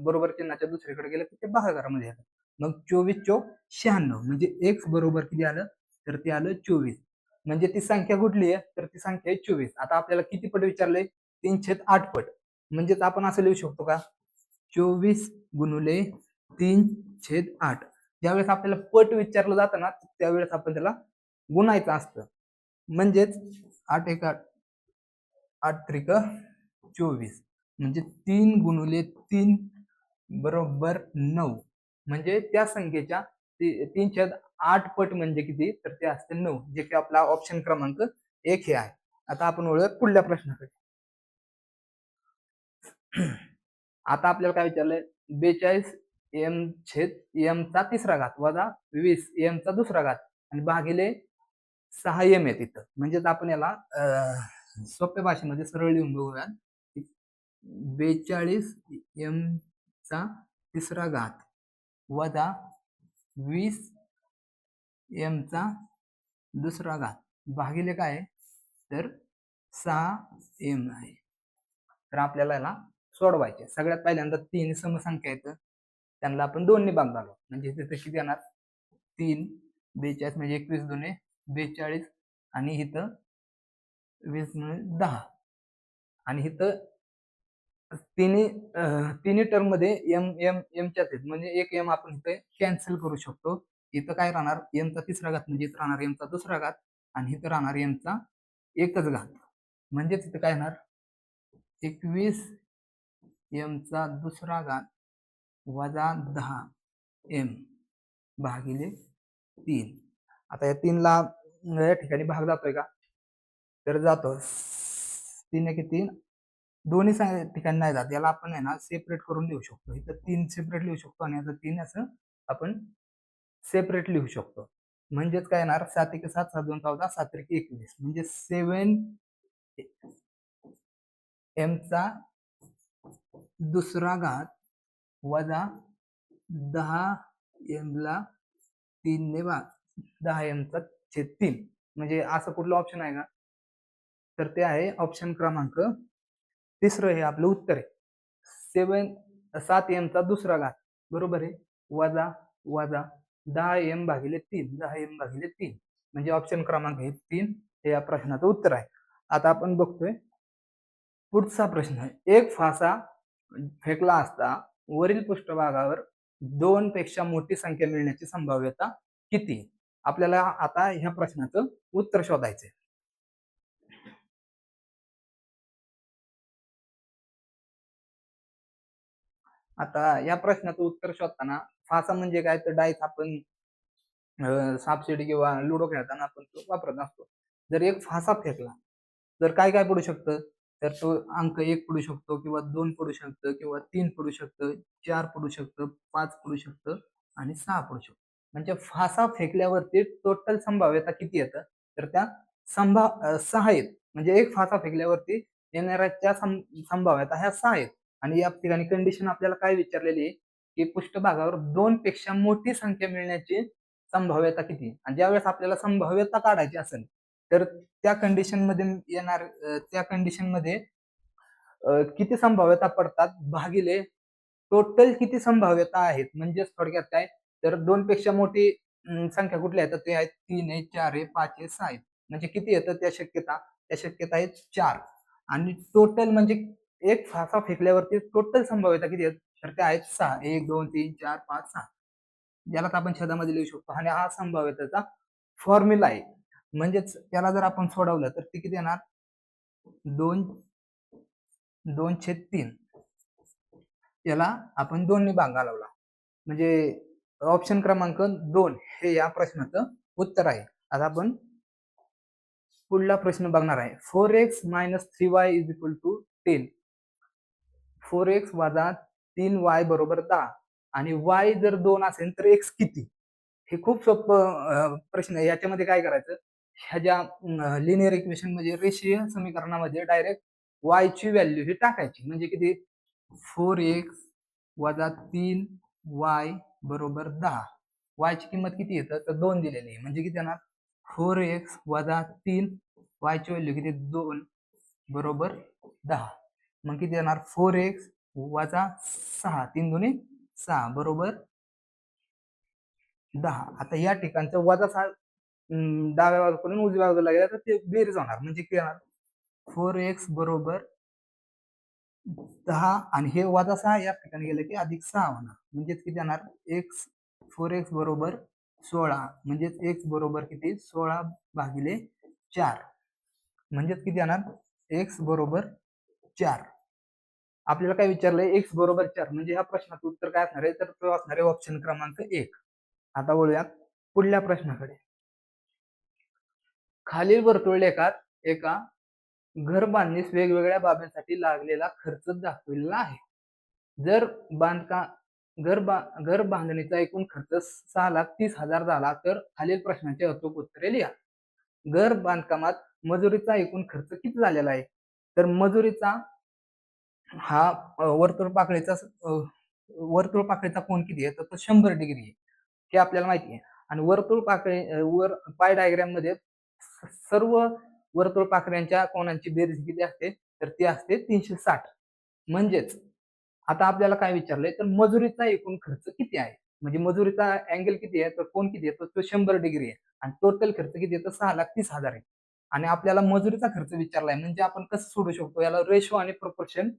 बरोबर चिन्हाच्या दुसरीकडे गेलं की ते भागाकारामध्ये येतात. मग 24 चौक 96 म्हणजे x बरोबर किती आलं? तर ते आलं 24. म्हणजे ती संख्या कुठली आहे? तर ती संख्या आहे 24. आता आपल्याला किती पट विचारले? 3/8 पट. म्हणजेच आपण असं लिहू शकतो का 24 गुणिले 3/8. ज्यावेळेस आपल्याला पट विचारलं जातं ना त्यावेळेस आपण त्याला गुणायचं असतं. म्हणजेच 8 एक 8, 8 त्रिक 24 म्हणजे 3 गुणिले 3 बरोबर 9. म्हणजे त्या संख्येच्या 3/8 पट म्हणजे किती? तर ते असते 9, जे की आपला ऑप्शन क्रमांक 1 हे आहे. आता आपण वळूया पुढल्या प्रश्नाकडे. आता आपल्याला काय विचारलंय 42 m चा तिसरा घात वजा 20 m चा दुसरा घात आणि भागिले 6 m आहे तिथं. म्हणजेच आपण याला सोप्या भाषेमध्ये सरळ लिहून बघूया. 42 m चा तिसरा घात वजा 20 m चा दुसरा घात भागिले काय तर 6 m आहे. तर आपल्याला याला सोडवायचे. सगळ्यात पहिल्यांदा 3 समसंख्या आहेत त्यांना आपण 2 ने भागलो. म्हणजे तिथे किती येणार 3 42 म्हणजे 21 दुने 42 आणि इथं 20 म्हणजे 10 आणि इथं तिन्ही टर्म मध्ये एम एम एमच्याच आहेत. म्हणजे एक एम आपण इथे कॅन्सल करू शकतो. इथं काय राहणार एमचा तिसरा घात म्हणजे इथं राहणार एमचा दुसरा घात आणि इथं राहणार एमचा एकच घात. म्हणजेच इथं काय येणार 21 एमचा दुसरा घात वजा 10 एम भागिले 3. आता या 3ला या ठिकाणी भाग जातोय का? तर जातो. 3 एक 3 दोन्ही ठिकाणी नाही जात. याला आपण आहे ना सेपरेट करून लिहू शकतो. इथं 3 सेपरेट लिहू शकतो आणि याचं 3 असं आपण सेपरेट लिहू शकतो. म्हणजेच काय येणार 7 एक 7 7 2 14 7 एक 21 म्हणजे 7 m चा दुसरा घात वजा 10 m ला 3 ने भाग 10 m चा छेद 3. म्हणजे असं कुठलं ऑप्शन आहे का? तर ते आहे ऑप्शन क्रमांक तिसरं हे आपलं उत्तर आहे. 7 m चा दुसरा घात बरोबर आहे वजा वजा 10 m भागिले 3 10 m भागिले 3 म्हणजे ऑप्शन क्रमांक हे 3 हे या प्रश्नाचं उत्तर आहे. आता आपण बघतोय पुढचा प्रश्न आहे, एक फासा फेकला असता वरील पृष्ठभागावर 2 पेक्षा मोठी संख्या मिळण्याची संभाव्यता किती? आपल्याला आता ह्या प्रश्नाचं उत्तर शोधायचंय. आता या प्रश्नाचं उत्तर शोधताना फासा म्हणजे काय, तर डायस आपण सापशिडी किंवा लुडो खेळताना आपण तो वापरत असतो. जर एक फासा फेकला तर काय काय पडू शकतं, तर तो अंक 1 पडू शकतो किंवा 2 पडू शकतं किंवा 3 पडू शकतं, 4 पडू शकतं, 5 पडू शकतं आणि 6 पडू शकतं. म्हणजे फासा फेकल्यावरती टोटल संभाव्यता किती येतं, तर त्या 6 आहेत. म्हणजे एक फासा फेकल्यावरती येणाऱ्या संभाव्यता ह्या 6 आहेत. आणि या ठिकाणी कंडिशन आपल्याला काय विचारलेली आहे, की पृष्ठभागावर 2 पेक्षा मोठी संख्या मिळण्याची संभाव्यता किती? आणि ज्यावेळेस आपल्याला संभाव्यता काढायची असेल, तर त्या कंडिशन मध्ये येणार त्या कंडिशन मध्ये किती संभाव्यता पडतात भागिले टोटल किती संभाव्यता आहेत. म्हणजेच थोडक्यात काय, तर 2 पेक्षा मोठी संख्या कुठल्या आहेत, ते आहेत 3 आहे, 4 आहे, 5 आहे, 6 आहे. म्हणजे किती येतं त्या शक्यता? त्या शक्यता आहेत 4. आणि टोटल म्हणजे एक फासा फेकल्यावरती टोटल संभाव्यता किती आहेत, तर त्या आहेत 6. 1, 2, 3, 4, 5, 6. ज्याला आपण छेदामध्ये लिहू शकतो. आणि हा संभाव्यतेचा फॉर्म्युला आहे. म्हणजेच त्याला जर आपण सोडवलं तर ते किती येणार, 2/3. याला आपण 2 ने भाग घालवला म्हणजे ऑप्शन क्रमांक 2 हे या प्रश्नाचं उत्तर आहे. आता आपण पुढला प्रश्न बघणार आहे. 4x - 3y = 10. 4x - 3y = 10 आणि y जर 2 असेल तर x किती? हे खूप सोपं प्रश्न आहे. याच्यामध्ये काय करायचं, ह्या ज्या लिनियर इक्वेशन म्हणजे रेषीय समीकरणामध्ये डायरेक्ट y ची व्हॅल्यू ही टाकायची. म्हणजे किती, 4x - 3y = 10. y ची किंमत किती येतं, तर 2 दिलेली आहे. म्हणजे किती येणार, 4x - 3 y ची व्हॅल्यू किती, 2 = 10. मग किती येणार, 4x - 6 3 दुणे 6 = 10. आता या ठिकाणचं वजा 6 डाव्या बाजूकडून उजव्या बाजूला गेला तर ते बेरीज होणार. म्हणजे किती येणार, 4x = 10 आणि हे वजा 6 या ठिकाणी गेलं की अधिक 6 होणार. म्हणजे किती येणार, 4x = 16. म्हणजेच x बरोबर किती, 16/4. म्हणजेच किती येणार, x = 4. आपल्याला काय विचारलंय, x = 4. म्हणजे ह्या प्रश्नाचं उत्तर काय असणार आहे, तर तो असणार आहे ऑप्शन क्रमांक 1. आता वळूयात पुढल्या प्रश्नाकडे. खालील वर्तुळलेखात एका घर बांधणीस वेगवेगळ्या बाबींसाठी लागलेला खर्च दाखविलेला आहे. जर घर बांधणीचा एकूण खर्च 6,30,000 झाला तर खालील प्रश्नांची अचूक उत्तरे लिहा. घर बांधकामात मजुरीचा एकूण खर्च किती झालेला आहे, तर मजुरीचा हा वर्तुळ पाकळीचा कोन किती आहे, तर तो 100 डिग्री आहे. हे आपल्याला माहिती आहे. आणि वर्तुळ पाकळी वर पाय डायग्राम मध्ये सर्व वर्तुळ पाकळ्यांच्या कोनांची बेरीज किती असते, तर ती असते 360. म्हणजेच आता आपल्याला काय विचारलंय, तर मजुरीचा एकूण खर्च किती आहे. म्हणजे मजुरीचा अँगल किती आहे, तर कोन किती आहे, तर तो 100 डिग्री आहे. आणि टोटल खर्च किती आहे, तर 6,30,000 आहे. आणि आपल्याला मजुरीचा खर्च विचारलाय. म्हणजे आपण कसं सोडू शकतो, याला रेशो आणि प्रोपोर्शन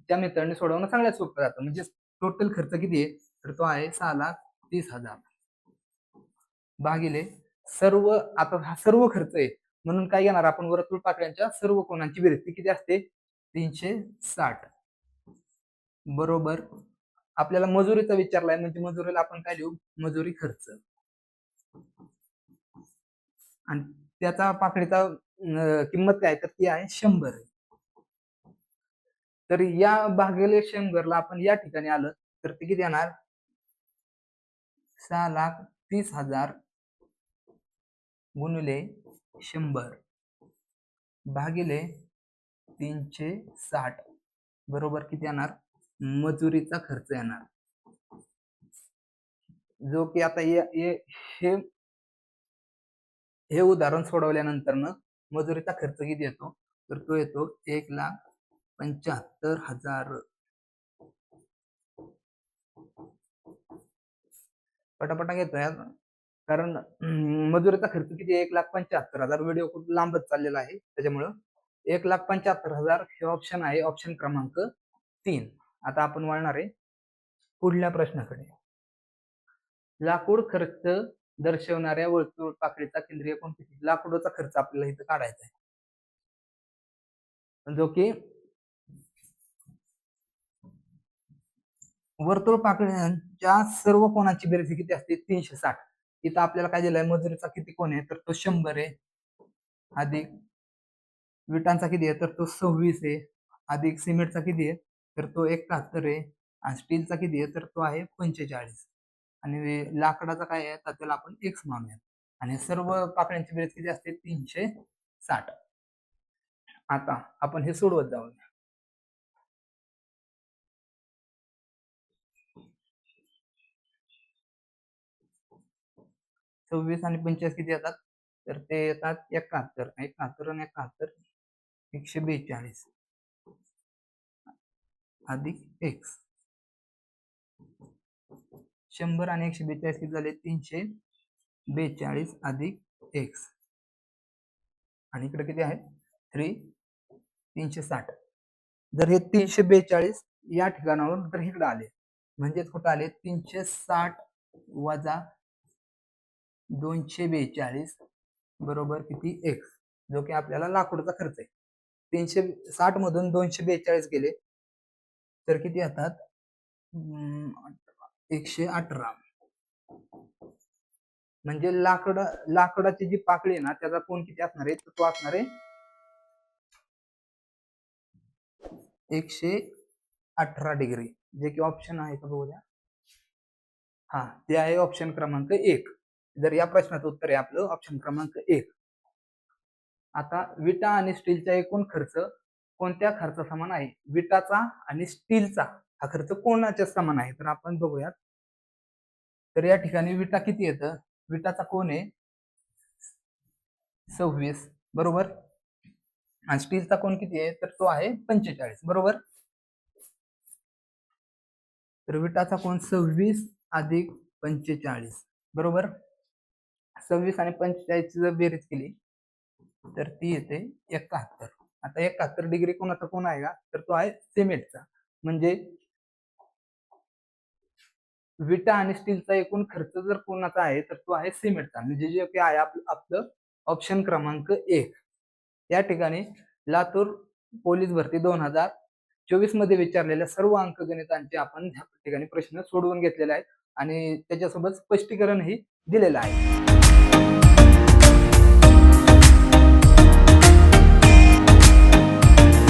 त्या मेथडने सोडवणं सगळ्यात सोपं जातं. म्हणजे टोटल खर्च किती आहे, तर तो आहे 6,30,000 भागिले सर्व. आता हा सर्व खर्च आहे म्हणून काय घेणार आपण, वर्तुळ पाकळ्यांच्या सर्व कोनांची बेरीज ती किती असते, 360 बरोबर. आपल्याला मजुरीचा विचारलाय म्हणजे मजुरीला आपण काय लिहू, मजुरी खर्च. आणि त्याचा पाकळीचा किंमत काय, तर ती आहे 100. तर या भागिले 100 आपण या ठिकाणी आलं तर ते किती येणार, 6,30,000 गुणिले 100 भागिले 360 बरोबर किती येणार, मजुरीचा खर्च येणार. जो की आता हे उदाहरण सोडवल्यानंतर मजुरीचा खर्च किती येतो, तर तो येतो 1,75,000. पटापटा घेतोय कारण मजुरीचा खर्च किती, 1,75,000. व्हिडिओ खूप लांबच चाललेला आहे त्याच्यामुळं 1,75,000 हे ऑप्शन आहे, ऑप्शन क्रमांक 3. आता आपण वळणार आहे पुढल्या प्रश्नाकडे. लाकूड खर्च दर्शवणाऱ्या वर्तुळ पाकळीचा केंद्रीय कोन किती? लाकूडाचा खर्च आपल्याला इथं काढायचा आहे, जो की वर्तुळ पाकळ्यांच्या सर्व कोणाची बेरीज किती असते? 360. इथं आपल्याला काय दिलंय? मजुरीचा किती कोण आहे? तर तो 100 आहे, अधिक विटांचा किती आहे? तर तो 26 आहे, अधिक सिमेंटचा किती आहे? तर तो 71 आहे, आणि स्टीलचा किती आहे? तर तो आहे 45. आणि लाकडाचा काय आहे? तर त्याला आपण एक्स मानूया. आणि सर्व पाकळ्यांची बेरीज किती असते? 360. आता आपण हे सोडवत जाऊया. सव्वीस आणि 45 किती येतात? तर ते येतात 71. 71 आणि 71 142 अधिक एक्स. 100 आणि 142 किती झाले? 342 अधिक एक्स. आणि इकडे किती आहे? 360. जर हे 342 या ठिकाणावरून तर इकडे आले, म्हणजेच कुठं आले? 360 वजा 242 बरोबर किती? एक्स, जो की आपल्याला लाकूडचा खर्च आहे. 360 मधून 242 गेले तर किती येतात? 118. म्हणजे लाकडाची जी पाकळी आहे ना, त्याचा कोन किती असणार आहे? तो असणार आहे 118 डिग्री, जे की ऑप्शन आहे का बघूया. हा, ते आहे ऑप्शन क्रमांक 1. जर या प्रश्नाचं उत्तर आहे आपलं ऑप्शन क्रमांक 1. आता विटा आणि स्टीलचा एकूण खर्च कोणत्या खर्चा समान आहे? विटाचा आणि स्टीलचा हा खर्च कोणाच्या समान आहे? तर आपण बघूयात. तर या ठिकाणी विटा किती येतं? विटाचा कोन आहे 26 बरोबर, आणि स्टीलचा कोन किती आहे? तर तो आहे 45 बरोबर. तर विटाचा कोन 26 अधिक 45 बरोबर. 26 आणि 45 जर बेरीज केली तर ती येते 71. आता 71 डिग्री कोणाचा कोन आहे का? तर तो आहे सिमेंटचा. म्हणजे विटा आणि स्टीलचा एकूण खर्च जर कोणाचा आहे तर तो आहे सिमेंटचा, म्हणजे जे काही आहे आपलं ऑप्शन क्रमांक 1. या ठिकाणी लातूर पोलीस भरती 2024 मध्ये विचारलेल्या सर्व अंकगणितांचे आपण या ठिकाणी प्रश्न सोडवून घेतलेले आहेत, आणि त्याच्यासोबत स्पष्टीकरणही दिलेलं आहे.